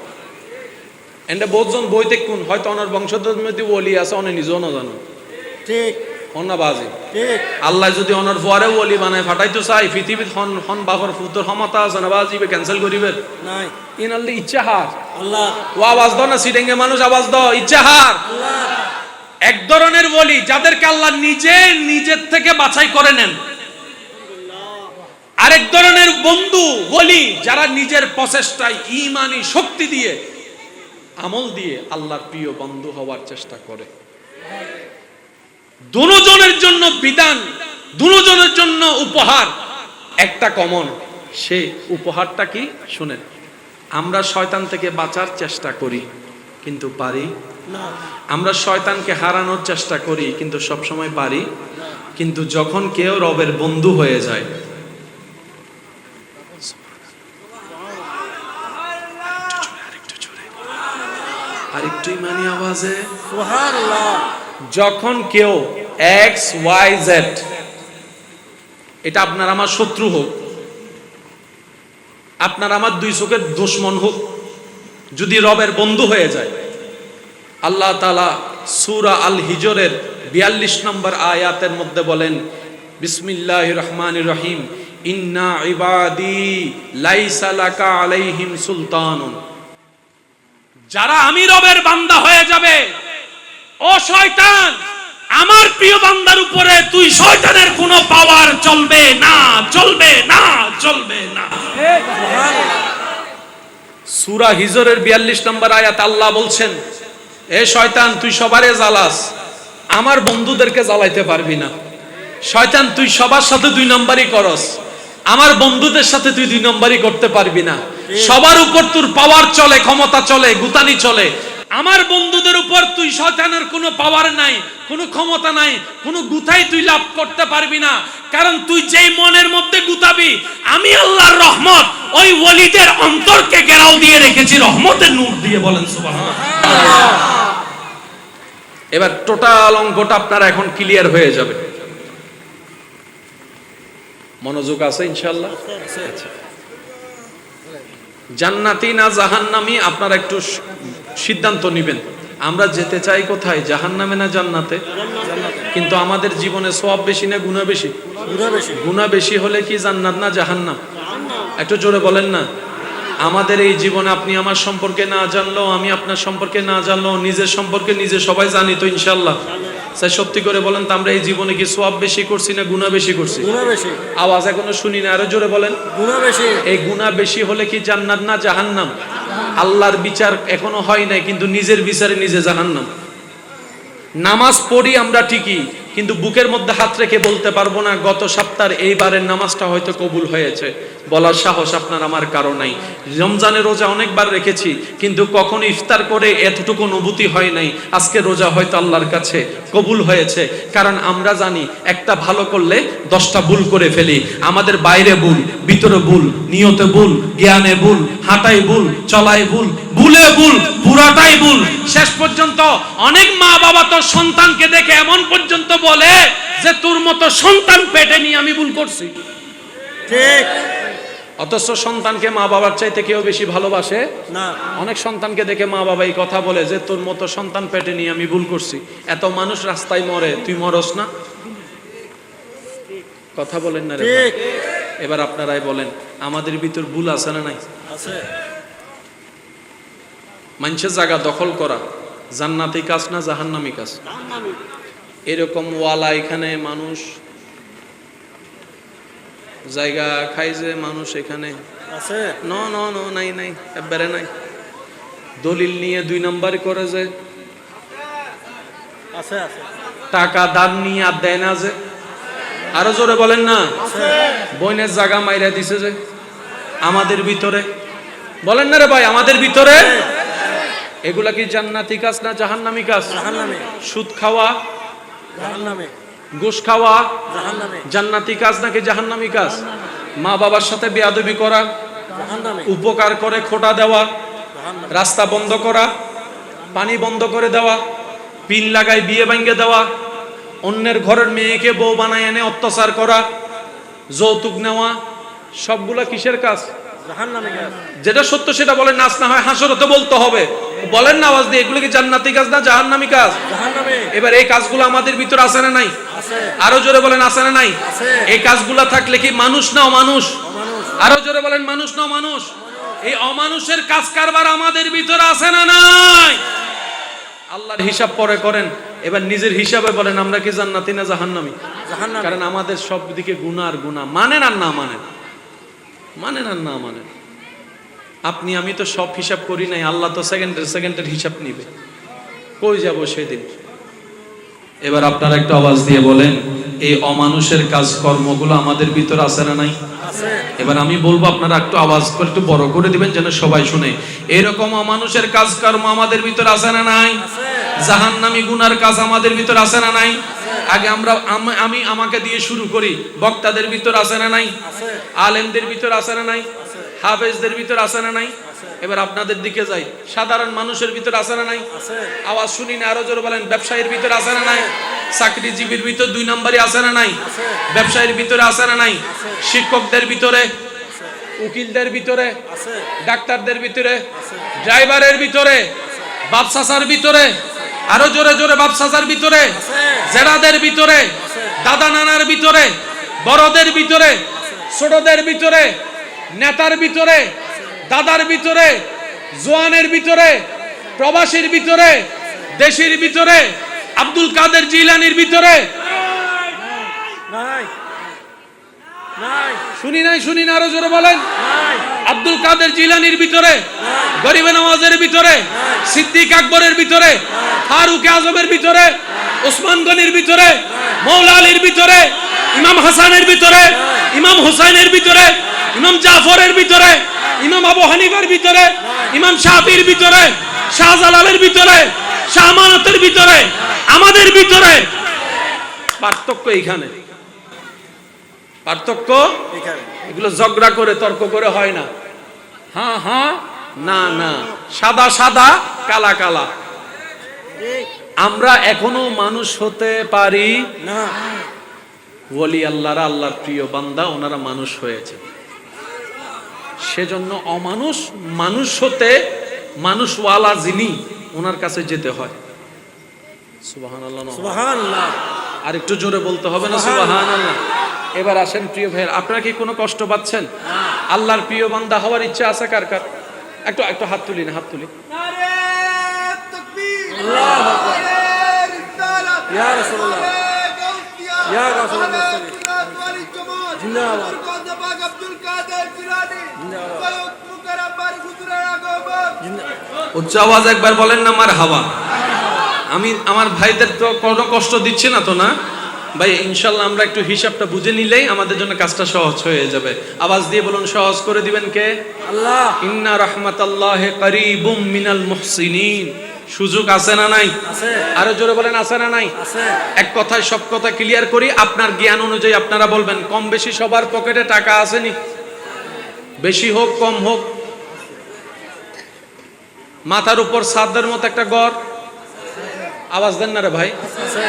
এন্ডে বহুজন বইতে কোন হয়তো অনার বংশধর মধ্যে ওলি আছে, অনে নিজেও না জানো। ঠিক। না বাজি ঠিক। আল্লাহ যদি অনার পরে ওলি বানায় ফাটাইতো চাই পৃথিবীত হন বাপর ফুতর ক্ষমতা আছে না বাজিবে ক্যান্সেল করিবে নাই। ইনাল্লি ইচ্ছা হার আল্লাহ। ও আওয়াজ দাও না, সিটেঙ্গে মানুষ আওয়াজ দাও, ইচ্ছা হার। আল্লাহ। এক ধরনের ওলি যাদেরকে আল্লাহ নিজের থেকে বাছাই করে নেন। আরেক ধরনের বন্ধু ওলি যারা নিজের প্রচেষ্টায় ঈমানি শক্তি দিয়ে আমল দিয়ে আল্লাহর প্রিয় বন্ধু হওয়ার চেষ্টা করে। দুজনের জন্য বিধান, দুজনের জন্য উপহার একটা কমন। সেই উপহারটা কি শুনেন, আমরা শয়তান থেকে বাঁচার চেষ্টা করি কিন্তু পারি না। আমরা শয়তানকে হারানোর চেষ্টা করি কিন্তু সব সময় পারি। কিন্তু যখন কেউ রবের বন্ধু হয়ে যায়, আরেকটু ইমানি আওয়াজে সুবহানাল্লাহ। যখন কেউ XYZ, এটা আপনার আমার শত্রু হোক, আপনার আমার দুই চোখের দুশমন হোক, যদি রবের বন্ধু হয়ে যায়, আল্লাহ তাআলা সূরা আল হিজরের 42 নম্বর আয়াতের মধ্যে বলেন, বিসমিল্লাহির রহমানির রহিম, ইন্না ইবাদি লাইসা লাকা আলাইহিম সুলতানুন। যারা আমি রবের বান্দা হয়ে যাবে, ও শয়তান, আমার প্রিয় বান্দার উপরে তুই শয়তানের কোনো পাওয়ার চলবে না, চলবে না, চলবে না। সূরা হিজরের 42 নম্বর আয়াত আল্লাহ বলছেন, এ শয়তান তুই সবারে জ্বালাস, আমার বন্ধুদেরকে জ্বালাইতে পারবি না। শয়তান তুই সবার সাথে দুই নম্বরই করস, আমার বন্ধুদের সাথে তুই দুই নম্বরই করতে পারবি না। সবার উপর তোর পাওয়ার চলে, ক্ষমতা চলে, গুতানি চলে, আমার বন্ধুদের উপর তুই শয়তানের কোনো পাওয়ার নাই, কোনো ক্ষমতা নাই, কোনো গুতাই তুই লাভ করতে পারবি না। কারণ তুই যেই মনের মধ্যে গুতাবি, আমি আল্লাহর রহমত ওই ওলিদের অন্তরকে ঘেরাও দিয়ে রেখেছি রহমতের নূর দিয়ে। বলেন সুবহানাল্লাহ। এবার টোটাল অঙ্কটা আপনারা এখন ক্লিয়ার হয়ে যাবে। মনোযোগ আছে ইনশাআল্লাহ? আচ্ছা, জান্নাতি না জাহান্নামী আপনারা একটু সিদ্ধান্ত নেবেন। আমরা যেতে চাই কোথায়, জাহান্নামে না জান্নাতে? কিন্তু আমাদের জীবনে সওয়াব বেশি না গুনাহ বেশি? গুনাহ বেশি হলে কি জান্নাত না জাহান্নাম? একটু জোরে বলেন না। আমাদের এই জীবনে আপনি আমার সম্পর্কে না জানলেও, আমি আপনার সম্পর্কে না জানলেও, নিজের সম্পর্কে নিজে সবাই জানি তো ইনশাআল্লাহ। স্যার সত্যি করে বলেন তো, আমরা এই জীবনে কি সওয়াব বেশি করছি না গুনাহ বেশি করছি? গুনাহ বেশি। আওয়াজ এখনো শুনি না, আরো জোরে বলেন। গুনাহ বেশি। এই গুনাহ বেশি হলে কি জান্নাত না জাহান্নাম? আল্লাহর বিচার এখনো হয় নাই, কিন্তু নিজের বিচারে নিজে জাহান্নাম। নামাজ পড়ি আমরা ঠিকই, কিন্তু বুকের মধ্যে হাত রেখে বলতে পারবো না গত সপ্তাহের এইবারের নামাজটা হয়তো কবুল হয়েছে, বলার সাহস আপনার আমার কারো নাই। রমজানের রোজা অনেকবার রেখেছি, কিন্তু কখনো ইফতার করে এতটুকু অনুভূতি হয় নাই আজকে রোজা হয়তো আল্লাহর কাছে কবুল হয়েছে। কারণ আমরা জানি একটা ভালো করলে 10টা ভুল করে ফেলি। আমাদের বাইরে ভুল, ভিতরে ভুল, নিয়তে ভুল, জ্ঞানে ভুল, হাঁটাই ভুল, চলাই ভুল, ভুলে ভুল, পুরাটাই ভুল। শেষ পর্যন্ত অনেক মা বাবা তো সন্তানকে দেখে এমন পর্যন্ত বলে যে তোর মতো সন্তান পেটে নিয়ে আমি ভুল করছি। ঠিক। অথচ সন্তানকে মা বাবার চাইতে কেউ বেশি ভালোবাসে না। অনেক সন্তানকে দেখে মা বাবা এই কথা বলে যে তোর মতো সন্তান পেটে নিয়ে আমি ভুল করছি। এত মানুষ রাস্তায় মরে, তুই মরস না? কথা বলেন না রে ভাই। এবার আপনারাই বলেন, আমাদের ভিতর ভুল আছে না নাই? আছে। মানুষের জায়গা দখল করা জান্নাতি কাজ না জাহান্নামী কাজ? এরকম ওয়ালা এখানে মানুষ জায়গা খাই যে মানুষ এখানে আছে ন ন ন নাই নাই একবারে নাই। দলিল নিয়ে 2 নাম্বার করে যে, আছে আছে টাকা দান নিয়ে আর দেয় না যে, আরো জোরে বলেন না। বইনের জায়গা মাইরা দিছে যে আমাদের ভিতরে, বলেন না রে ভাই আমাদের ভিতরে। এগুলা কি জান্নাতি কাজ না জাহান্নামী কাজ? জাহান্নামে সুদ খাওয়া, জাহান্নামে ঘুষ খাওয়া জাহান্নামে জান্নাতি কাজ নাকি জাহান্নামী কাজ? মা বাবার সাথে বেয়াদবি করা, জাহান্নামে উপকার করে খোটা দেওয়া, জাহান্নামে রাস্তা বন্ধ করা, পানি বন্ধ করে দেওয়া, পিন লাগাই বিয়ে ভাঙ্গে দেওয়া, অন্যের ঘরের মেয়েকে বউ বানায় এনে অত্যাচার করা, যৌতুক নেওয়া, সবগুলা কিসের কাজ? জাহান্নামে কাজ যেটা সত্য সেটা বলেন, নাচ না হয় হাসরতে বলতে হবে। বলেন না আওয়াজ দিয়ে, এগুলো কি জান্নাতি কাজ না জাহান্নামী কাজ? জাহান্নামে এবার এই কাজগুলো আমাদের ভিতরে আছে না নাই? আছে আরো জোরে বলেন আছে না নাই? আছে। এই কাজগুলা থাকলে কি মানুষ না অমানুষ? অমানুষ আরো জোরে বলেন মানুষ না অমানুষ? এই অমানুষের কাজ কারবার আমাদের ভিতরে আছে না নাই? আল্লাহর হিসাব পরে করেন, এবার নিজের হিসাবে বলেন আমরা কি জান্নাতি না জাহান্নামী? জাহান্নামে কারণ আমাদের সব দিকে গুনাহ আর গুনাহ, মানেন আর না মানেন, মানেন আর না মানেন। আপনি আমি তো সব হিসাব করি নাই, আল্লাহ তো সেকেন্ডের হিসাব নিবে, কই যাব সেদিন। এবার আপনারা একটু আওয়াজ দিয়ে বলেন এই অমানুষের কাজ কর্মগুলো আমাদের ভিতরে আছে না নাই? আছে এবার আমি বলবো আপনারা একটু আওয়াজ করে একটু বড় করে দিবেন যেন সবাই শুনে। এরকম অমানুষের কাজ কর্ম আমাদের ভিতরে আছে না নাই? আছে জাহান্নামী গুনার কাজ আমাদের ভিতরে আছে না নাই? আগে আমি আমাকে দিয়ে শুরু করি, বক্তাদের ভিতর আছে না নাই? আছে আলেমদের ভিতর আছে না নাই? হাফেজদের ভিতর আছে না নাই? এবার আপনাদের দিকে যাই, সাধারণ মানুষের ভিতর আছে না নাই? আছে আওয়াজ শুনি না, আরো জোরে বলেন। ব্যবসায়ীর ভিতর আছে না নাই? চাকরিজীবীর ভিতর 2 নম্বরে আছে না নাই? ব্যবসায়ীর ভিতরে আছে না নাই? শিক্ষকদের ভিতরে, উকিলদের ভিতরে, আছে ডাক্তারদের ভিতরে, ড্রাইভারের ভিতরে, বাপসাসার ভিতরে, আরো জোরে জোরে বাপসাসার ভিতরে, জেরাদের ভিতরে, দাদা নানার ভিতরে, বড়দের ভিতরে, ছোটদের ভিতরে, নেতার ভিতরে, দাদার ভিতরে, জোয়ানের ভিতরে, প্রবাসীর ভিতরে, দেশের ভিতরে, আব্দুল কাদের জিলানির ভিতরে। নাই নাই শুনি না আরো জোরে বলেন। নাই আব্দুল কাদের জিলানির ভিতরে, গরিবে নওয়াজের ভিতরে, সিদ্দিক আকবরের ভিতরে, ফারুক আজমের ভিতরে, ওসমান গনির ভিতরে, মৌলা আলীর ভিতরে, ইমাম হাসানের ভিতরে, ইমাম হুসাইনের ভিতরে, ইমাম জাফরের ভিতরে, ইমাম আবু হানিফার ভিতরে, ইমাম শাফির ভিতরে, শাহজালালের ভিতরে, শাহ আমানতের ভিতরে, আমাদের ভিতরে। পার্থক্য এইখানে, পার্থক্য এখানে এগুলো ঝগড়া করে তর্ক করে হয় না। হ্যাঁ হ্যাঁ না না, সাদা সাদা কালা কালা। ঠিক আমরা এখনো মানুষ হতে পারি না ওলি আল্লাহরা, আল্লাহর প্রিয় বান্দা, ওনারা মানুষ হয়েছে। সেজন্য অমানুষ মানুষ হতে মানুষওয়ালা যিনি, ওনার কাছে যেতে হয়। সুবহানাল্লাহ। সুবহানাল্লাহ আর একটু জোরে বলতে হবে না সুবহানাল্লাহ। এবার আসেন প্রিয় ভাইয়ের, আপনারা কি কোনো কষ্ট পাচ্ছেন? আল্লাহর প্রিয় বান্দা হওয়ার ইচ্ছা আছে কার কার? একটু একটু হাত তুলি না, হাত তুলি। আল্লাহু আকবার ইয়া রাসূলুল্লাহ ইয়া রাসূলুল্লাহ জিন্দাবাদ উচ্চ আওয়াজ একবার বলেন না মারহাবা। আমি আমার ভাইদের তো কোনো কষ্ট দিচ্ছি না তো না ভাই? ইনশাল্লাহ আমরা একটু হিসাবটা বুঝে নিলেই আমাদের জন্য কাজটা সহজ হয়ে যাবে। আওয়াজ দিয়ে বলুন, সহজ করে দিবেন কে? আল্লাহ। ইন্না রাহমাতাল্লাহি কারীবুম মিনাল মুহসিনিন। সুযোগ আছে না নাই? আছে। আরো জোরে বলেন আছে না নাই? আছে। এক কথায় সব কথা ক্লিয়ার করি, আপনার জ্ঞান অনুযায়ী আপনারা বলবেন। কম বেশি সবার পকেটে টাকা আসেনি, বেশি হোক কম হোক। মাথার উপর ছাদের মতো একটা ঘর, আওয়াজ দেন না রে ভাই। আছে।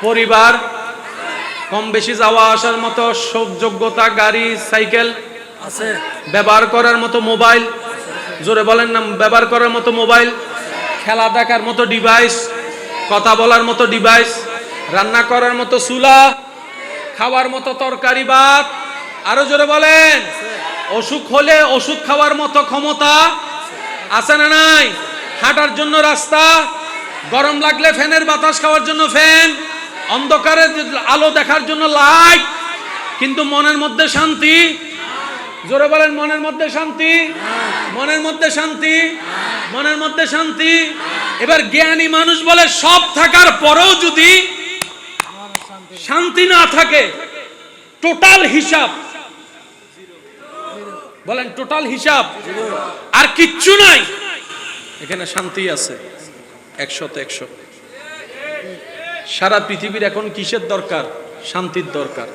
পরিবার, কম বেশি যাওয়া আসার মতো সব যোগ্যতা, গাড়ি সাইকেল, আছে। ব্যবহার করার মতো মোবাইল, জোরে বলেন না, ব্যবহার করার মতো মোবাইল, খেলা দেখার মতো ডিভাইস, কথা বলার মতো ডিভাইস, রান্না করার মতো চুলা, খাওয়ার মতো তরকারি ভাত, আরো জোরে বলেন। অসুখ হলে ওষুধ খাওয়ার মতো ক্ষমতা আছে না নাই? হাঁটার জন্য রাস্তা, গরম লাগলে ফ্যানের বাতাস খাওয়ার জন্য ফ্যান, অন্ধকারে আলো দেখার জন্য লাইট, কিন্তু মনের মধ্যে শান্তি। জোরে বলেন, মনের মধ্যে শান্তি, মনের মধ্যে শান্তি, মনের মধ্যে শান্তি। এবার জ্ঞানী মানুষ বলে সব থাকার পরেও যদি শান্তি না থাকে, টোটাল হিসাব, বলেন টোটাল হিসাব, আর কিচ্ছু নাই, এখানে শান্তি আছে 100-তে 100। সারা পৃথিবীর এখন কিসের দরকার? শান্তির দরকার।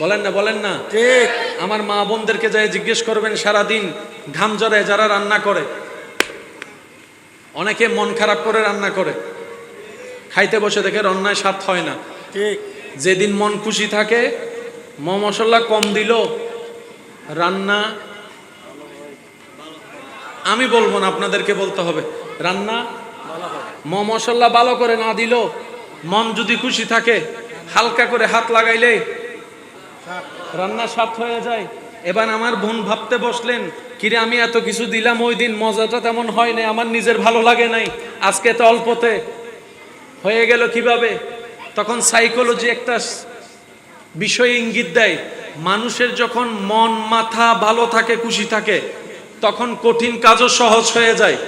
বলেন না, বলেন না। ঠিক। আমার মা বোনদেরকে যাই জিজ্ঞেস করবেন, সারাদিন ঘাম ঝরে যারা রান্না করে, অনেকে মন খারাপ করে রান্না করে, খাইতে বসে দেখে রান্নায় স্বাদ হয় না। ঠিক। যেদিন মন খুশি থাকে, মশলা কম দিল, রান্না, আমি বলবো না, আপনাদেরকে বলতে হবে, রান্না মশলা ভালো করে না দিল, মন যদি খুশি থাকে, হালকা করে হাত লাগাইলে রান্না স্বাদ হয়ে যায়। এবার আমার বোন ভাবতে বসলেন, কিরে আমি এত কিছু দিলাম, ওই দিন মজাটা তেমন হয় নাই, আমার নিজের ভালো লাগে নাই, আজকে তো অল্পতে হয়ে গেল কিভাবে? তখন সাইকোলজি একটা বিষয় ইঙ্গিত দেয়, মানুষের যখন মন মাথা ভালো থাকে, খুশি থাকে, তখন কঠিন কাজও সহজ হয়ে যায়।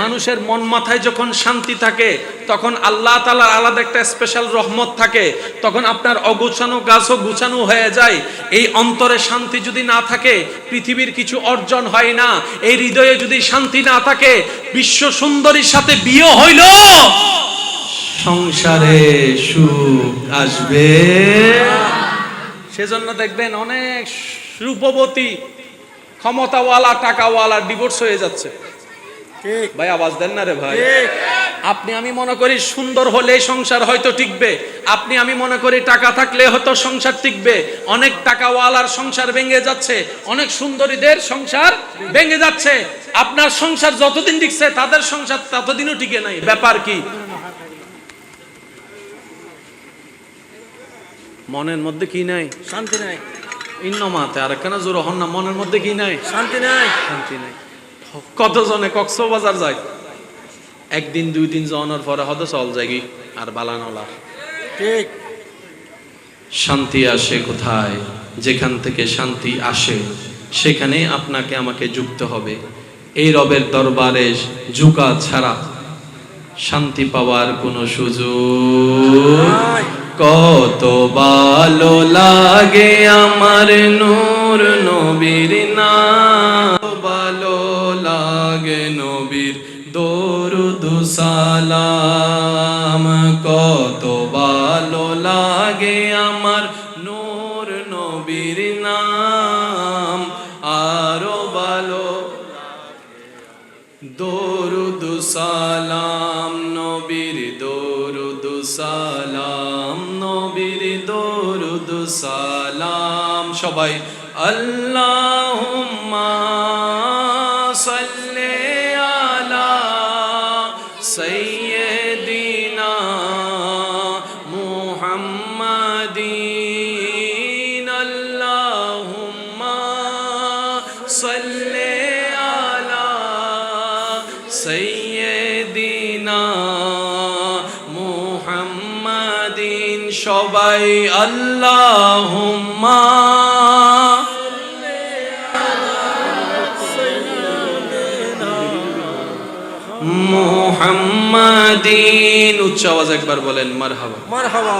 মানুষের মন মাথায় যখন শান্তি থাকে, তখন আল্লাহ তাআলার আলাদা একটা স্পেশাল রহমত থাকে, তখন আপনার অগোছানো গাছও গুছানো হয়ে যায়। এই অন্তরে শান্তি যদি না থাকে, পৃথিবীর কিছু অর্জন হয় না। এই হৃদয়ে যদি শান্তি না থাকে, বিশ্ব সুন্দরীর সাথে বিয়ে হইল, সংসারে সুখ আসবে। সেজন্য দেখবেন অনেক রূপবতী, ক্ষমতাওয়ালা, টাকাওয়ালা ডিভোর্স হয়ে যাচ্ছে। ঠিক। ভাই আওয়াজ দেন না রে ভাই। ঠিক। আপনি আমি মনে করি সুন্দর হলে সংসার হয়তো টিকবে, আপনি আমি মনে করি টাকা থাকলে হয়তো সংসার টিকবে। অনেক টাকাওয়ালার সংসার ভেঙে যাচ্ছে, অনেক সুন্দরীদের সংসার ভেঙে যাচ্ছে। আপনার সংসার যতদিন টিকছে, তাদের সংসার ততদিনও টিকে নাই। ব্যাপার কি? মনের মধ্যে কি নাই? শান্তি নাই। ইন্নমাতে আর কেন জোর হন না, মনের মধ্যে কি নাই? শান্তি নাই। শান্তি নাই। কতজনে কক্সবাজার যায়, একদিন দুই দিন যাওয়ানোর পরে হয়তো চল যাই আর বালানলা। ঠিক। শান্তি আসে কোথায়? যেখান থেকে শান্তি আসে, সেখানে আপনাকে আমাকে যুক্ত হবে। এই রবের দরবারে ঝুঁকা ছাড়া শান্তি পাওয়ার কোনো সুযোগ। কত ভালো লাগে আমার নূর নবীর নাম, ভালো লাগে নবীর দরুদ সালাম, কত ভালো লাগে আমার নূর নবীর নাম, আরো ভালো দরুদ সালাম নবীর, দরুদ সালাম নবীর, দরুদ সালাম। সবাই আল্লাহুম্মা সাল্লি আলা সাইয়্যিদিনা মুহাম্মাদিন, আল্লাহুম্মা সাল্লি আলা সাইয়্যিদিনা মুহাম্মাদিন। সবাই আল্লাহুম্মা মুহাম্মাদিন। উচ্চ আওয়াজ একবার বলেন মারহাবা। মারহাবা।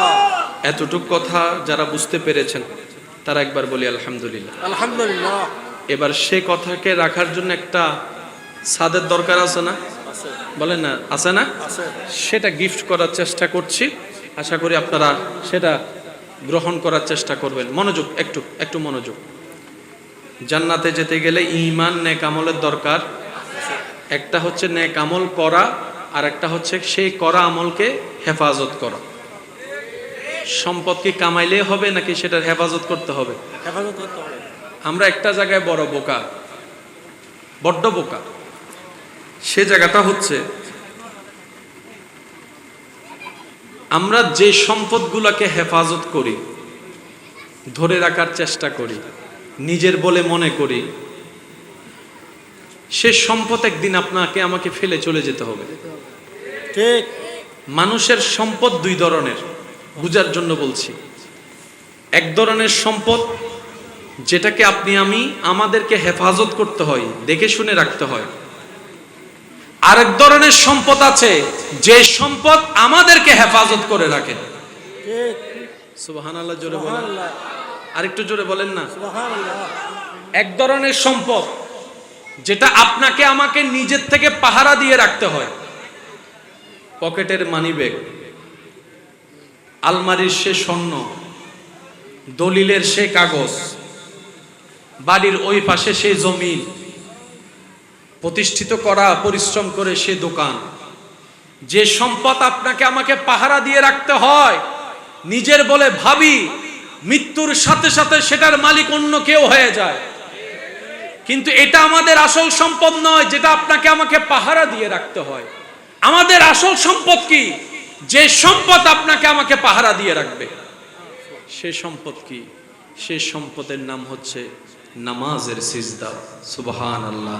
এতটুক কথা যারা বুঝতে পেরেছেন, তারা একবার বলি আলহামদুলিল্লাহ। আলহামদুলিল্লাহ। এবার সে কথাকে রাখার জন্য একটা সাদের দরকার আছে না? বলেন না, আছে না? সেটা গিফট করার চেষ্টা করছি, আশা করি আপনারা সেটা গ্রহণ করার চেষ্টা করবেন। মনোযোগ, একটু একটু মনোযোগ। জান্নাতে যেতে গেলে ঈমান, নেক আমলের দরকার। একটা হচ্ছে নেক আমল করা, আর একটা হচ্ছে সেই করা আমলকে হেফাজত করা। সম্পদ কি কামাইলে হবে নাকি সেটার হেফাজত করতে হবে? হেফাজত করতে হবে। আমরা একটা জায়গায় বড় বোকা, বড্ড বোকা। সে জায়গাটা হচ্ছে আমরা যে সম্পদগুলোকে হেফাজত করি, ধরে রাখার চেষ্টা করি, নিজের বলে মনে করি, সে সম্পদ একদিন আপনাকে আমাকে ফেলে চলে যেতে হবে। ঠিক। মানুষের সম্পদ দুই ধরনের, বুঝার জন্য বলছি। এক ধরনের সম্পদ যেটাকে আপনি আমি আমাদেরকে হেফাজত করতে হয়, দেখে শুনে রাখতে হয়। আরেক ধরনের সম্পদ আছে যে সম্পদ আমাদেরকে হেফাজত করে রাখে। ঠিক। সুবহানাল্লাহ, জোরে বলেন, সুবহানাল্লাহ। আরেকটু জোরে বলেন না। সুবহানাল্লাহ। এক ধরনের সম্পদ যেটা আপনাকে আমাকে নিজের থেকে পাহারা দিয়ে রাখতে হয়। পকেটের মানিব্যাগ, আলমারির সে স্বর্ণ, দলিলের সে কাগজ, বাড়ির ওই পাশে সে জমিন, প্রতিষ্ঠিত করা পরিশ্রম করে সে দোকান, যে সম্পদ আপনাকে আমাকে পাহারা দিয়ে রাখতে হয়, নিজের বলে ভাবি মৃত্যুর সাথে সাথে সেটার মালিক অন্য কেউ হয়ে যায়, কিন্তু এটা আমাদের আসল সম্পদ নয় যেটা আপনাকে আমাকে পাহারা দিয়ে রাখতে হয়। আমাদের আসল সম্পদ কি? যে সম্পদ আপনাকে আমাকে পাহারা দিয়ে রাখবে। সে সম্পদ কি? সে সম্পদের নাম হচ্ছে নামাজের সিজদা। সুবহানাল্লাহ।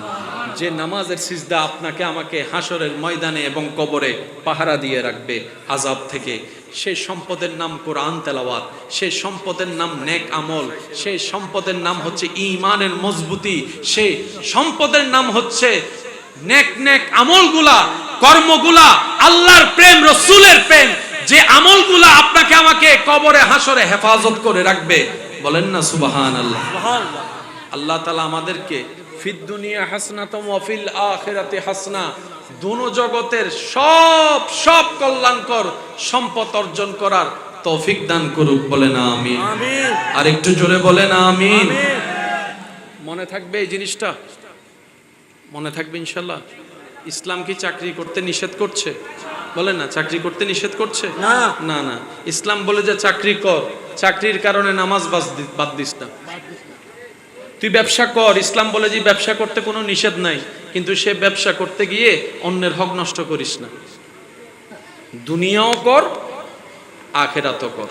যে নামাজের সিজদা আপনাকে আমাকে হাসরের ময়দানে এবং কবরে পাহারা দিয়ে রাখবে আযাব থেকে। সেই সম্পদের নাম কোরআন তেলাওয়াত, সেই সম্পদের নাম নেক আমল, সেই সম্পদের নাম হচ্ছে ঈমানের মজবুতি, সেই সম্পদের নাম হচ্ছে নেক নেক আমলগুলা, কর্মগুলা, আল্লাহর প্রেম, রাসূলের প্রেম, যে আমলগুলা আপনাকে আমাকে কবরে হাসরে হেফাজত করে রাখবে। বলেন না সুবহানাল্লাহ। সুবহানাল্লাহ। আল্লাহ তাআলা আমাদেরকে ফিদ দুনিয়া হাসনাতুম ওয়া ফিল আখিরাতি হাসনা, দুনো জগতের সব কল্যাণকর সম্পদ অর্জন করার তৌফিক দান করুক। বলেন আমিন। আমিন। আর একটু জোরে বলেন আমিন। আমিন। মনে থাকবে এই জিনিসটা, মনে থাকবে ইনশাআল্লাহ। ইসলাম কি চাকরি করতে নিষেধ করছে? বলেন না, চাকরি করতে নিষেধ করছে? না। না না, ইসলাম বলে যে চাকরি কর, চাকরির কারণে নামাজ বাদ দিস না। তুই ব্যবসা কর, ইসলাম বলে যে ব্যবসা করতে কোনো নিষেধ নাই, কিন্তু সে ব্যবসা করতে গিয়ে অন্যের হক নষ্ট করিস না। দুনিয়াও কর, আখিরাতও কর।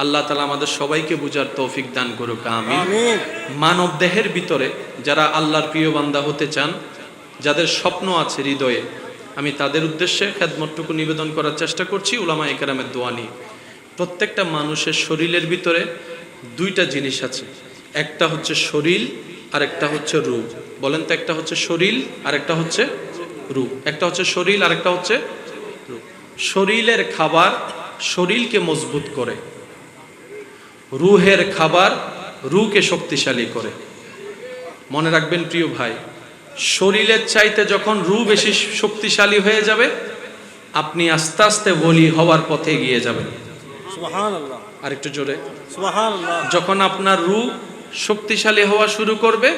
আল্লাহ তাআলা আমাদের সবাইকে বুঝার তৌফিক দান করুক। আমিন। আমিন। মানব দেহের ভিতরে যারা আল্লাহর প্রিয় বান্দা হতে চান, যাদের স্বপ্ন আছে হৃদয়ে, আমি তাদের উদ্দেশ্যে খেদমতটুকু নিবেদন করার চেষ্টা করছি উলামায়ে কেরামের দোয়া নিয়ে। প্রত্যেকটা মানুষের শরীরের ভিতরে দুইটা জিনিস আছে, একটা হচ্ছে শরীর আর একটা হচ্ছে রূহ। বলেন তো, একটা হচ্ছে শরীর আর একটা হচ্ছে রূহ। একটা হচ্ছে শরীর আর একটা হচ্ছে রূহ। শরীরের খাবার শরীরকে মজবুত করে, রূহের খাবার রূহকে শক্তিশালী করে। মনে রাখবেন প্রিয় ভাই, শরীরের চাইতে যখন রূহ বেশি শক্তিশালী হয়ে যাবে, আপনি আস্তে আস্তে ওলি হওয়ার পথে এগিয়ে যাবেন। সুবহানাল্লাহ। আর একটু জোরে। সুবহানাল্লাহ। যখন আপনার রূহ শক্তিশালী হওয়া শুরু করবে,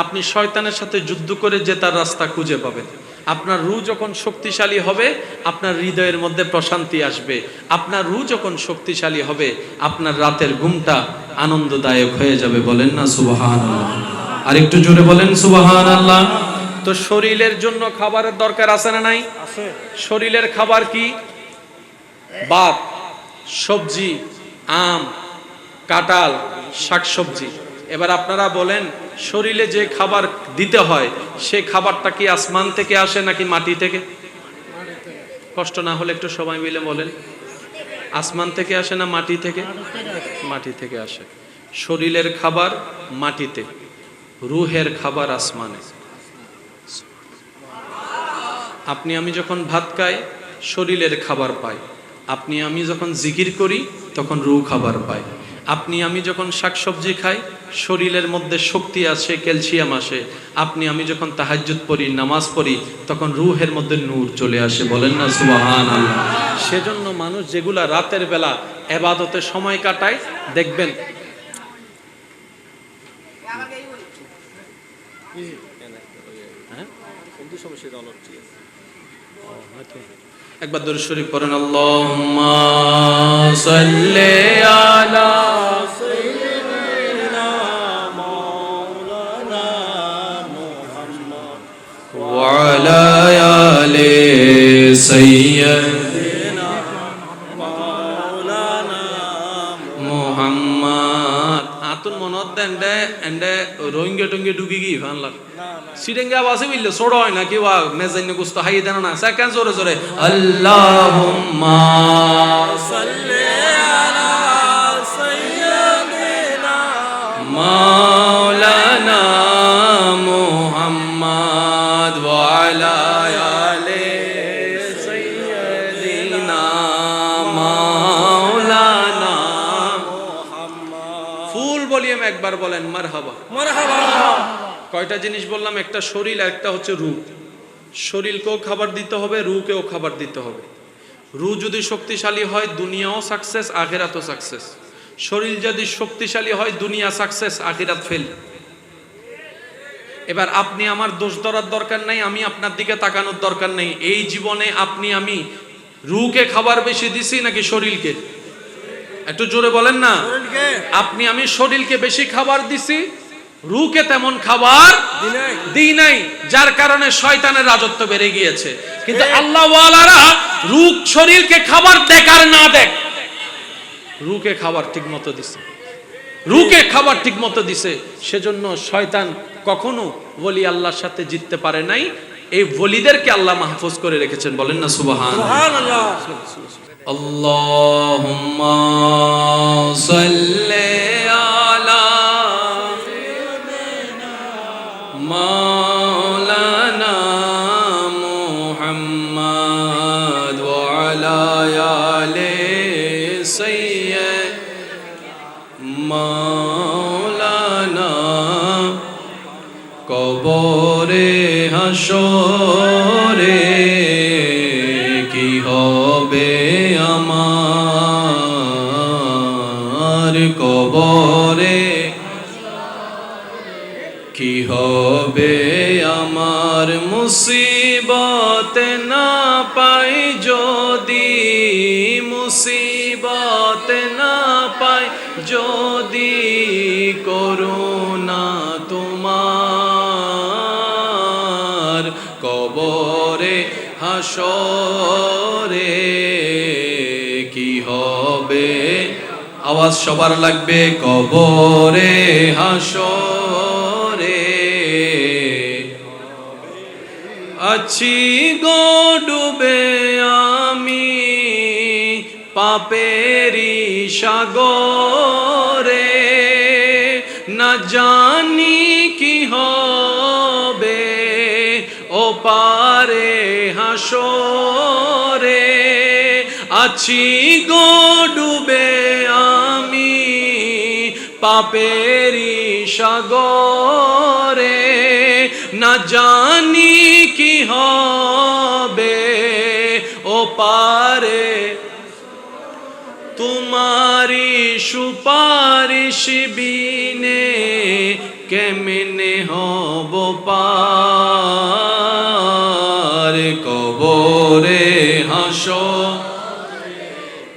আপনি শয়তানের সাথে যুদ্ধ করে জেতার রাস্তা খুঁজে পাবেন। আপনার রূহ যখন শক্তিশালী হবে, আপনার হৃদয়ের মধ্যে প্রশান্তি আসবে। আপনার রূহ যখন শক্তিশালী হবে, আপনার রাতের ঘুমটা আনন্দদায়ক হয়ে যাবে। বলেন না সুবহানাল্লাহ। আর একটু জোরে বলেন সুবহানাল্লাহ। তো শরীরের জন্য খাবারের দরকার আছে না নাই? আছে। শরীরের খাবার কি? ভাত, সবজি, আম, কাঁঠাল, শাকসবজি। এবার আপনারা বলেন, শরীরে যে খাবার দিতে হয় সে খাবারটা কি আসমান থেকে আসে নাকি মাটি থেকে? কষ্ট না হলে একটু সবাই মিলে বলেন, আসমান থেকে আসে না মাটি থেকে? মাটি থেকে আসে। শরীরের খাবার মাটিতে, রূহের খাবার আসমানে। আপনি আমি যখন ভাত খাই শরীরের খাবার পাই, আপনি আমি যখন জিকির করি তখন রূহ খাবার পাই, আপনি আমি যখন শাকসবজি খাই শরীরের মধ্যে শক্তি আসে, ক্যালসিয়াম আসে, আপনি আমি যখন তাহাজ্জুদ পড়ি, নামাজ পড়ি, তখন রূহের মধ্যে নূর চলে আসে। বলেন না সুবহানাল্লাহ। সেজন্য মানুষ যেগুলা রাতের বেলা ইবাদতে সময় কাটায়, দেখবেন একবার দরুদ শরীফ পড়েন, আল্লাহুম্মা সাল্লি আলা সাইয়্যিদিনা মাওলানা মুহাম্মদ ওয়া আলা আলি সাইয়্যিদিনা মাওলানা মুহাম্মদ। নতুন মনত এন্ডে এন্ডে রোহিঙ্গা টঙ্গে ঢুকি গি ফানলার না না সিরেঙ্গা বাসে বিল্লে ছোড় হয় না কি ওয়া মেজাইনে গুস্ত হাই দেন না সেকেন্ড জোরে জোরে আল্লাহুম্মা সাল্লি আলা সাইয়্যিদিনা মাওলানা মুহাম্মদ ওয়া আলা আলি সাইয়্যিদিনা মাওলানা মুহাম্মদ ফুল ভলিউম একবার বলেন মারহাবা। মারহাবা কয়টা জিনিস বললাম, একটা শরীর, একটা হচ্ছে রূহ। শরীরকেও খাবার দিতে হবে, রূহকেও খাবার দিতে হবে। রূহ যদি শক্তিশালী হয় দুনিয়াও সাকসেস, আখিরাতও সাকসেস। শরীর যদি শক্তিশালী হয় দুনিয়া সাকসেস, আখিরাত ফেল। এবার আপনি আমার দোষ ধরার দরকার নাই, আমি আপনার দিকে তাকানোর দরকার নেই। এই জীবনে আপনি আমি রূহকে খাবার বেশি দিছি নাকি শরীরকে? একটু জোরে বলেন না। শরীরকে আপনি আমি শরীরকে বেশি খাবার দিছি, রূহকে তেমন খাবার দিনাই দিই নাই, যার কারণে শয়তানের রাজত্ব বেড়ে গিয়েছে। কিন্তু আল্লাহ ওয়ালারা রূহ শরীরকে খাবার দেখ আর না দেখ, রূহকে খাবার ঠিক মতো দিছে, রূহকে খাবার ঠিক মতো দিছে। সেজন্য শয়তান কখনো ওলি আল্লাহর সাথে জিততে পারে নাই। এই ওলিদেরকে আল্লাহ মাহফুজ করে রেখেছেন, বলেন না সুবহানাল্লাহ। সুবহানাল্লাহ আল্লাহুম্মা সাল্লি আলা মাওলানা মুহাম্মদ ওয়া আলা আলি সাইয়্যিদিনা মাওলানা। কবরে হাসরে কি হবে আমার, কবরে কি হবে আমার, মুসিবত না পাই যদি, মুসিবত না পাই যদি, করুণা তোমার। কবরে হাসরে কি হবে, আওয়াজ সবার লাগবে, কবরে হাসরে আছি গো ডুবে আমি পাপেরি সাগরে, না জানি কি হবে ও পারে হাসরে। আছি গো ডুবে আমি পাপেরি সাগরে, না জানি কি হবে ও পারে। তোমারি সুপারিশ বিনে কেমনে হব পার, কবরে হাসো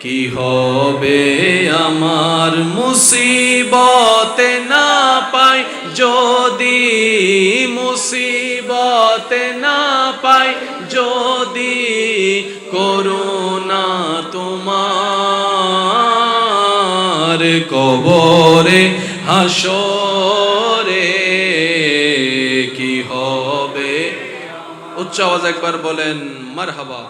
কি হবে আমার, মুসিবত না পাই যদি, মুসিবত না পাই যদি, করুণা তোমার। কবরে হাসরে কি হবে, উচ্চ আওয়াজ একবার বলেন মারহাবা।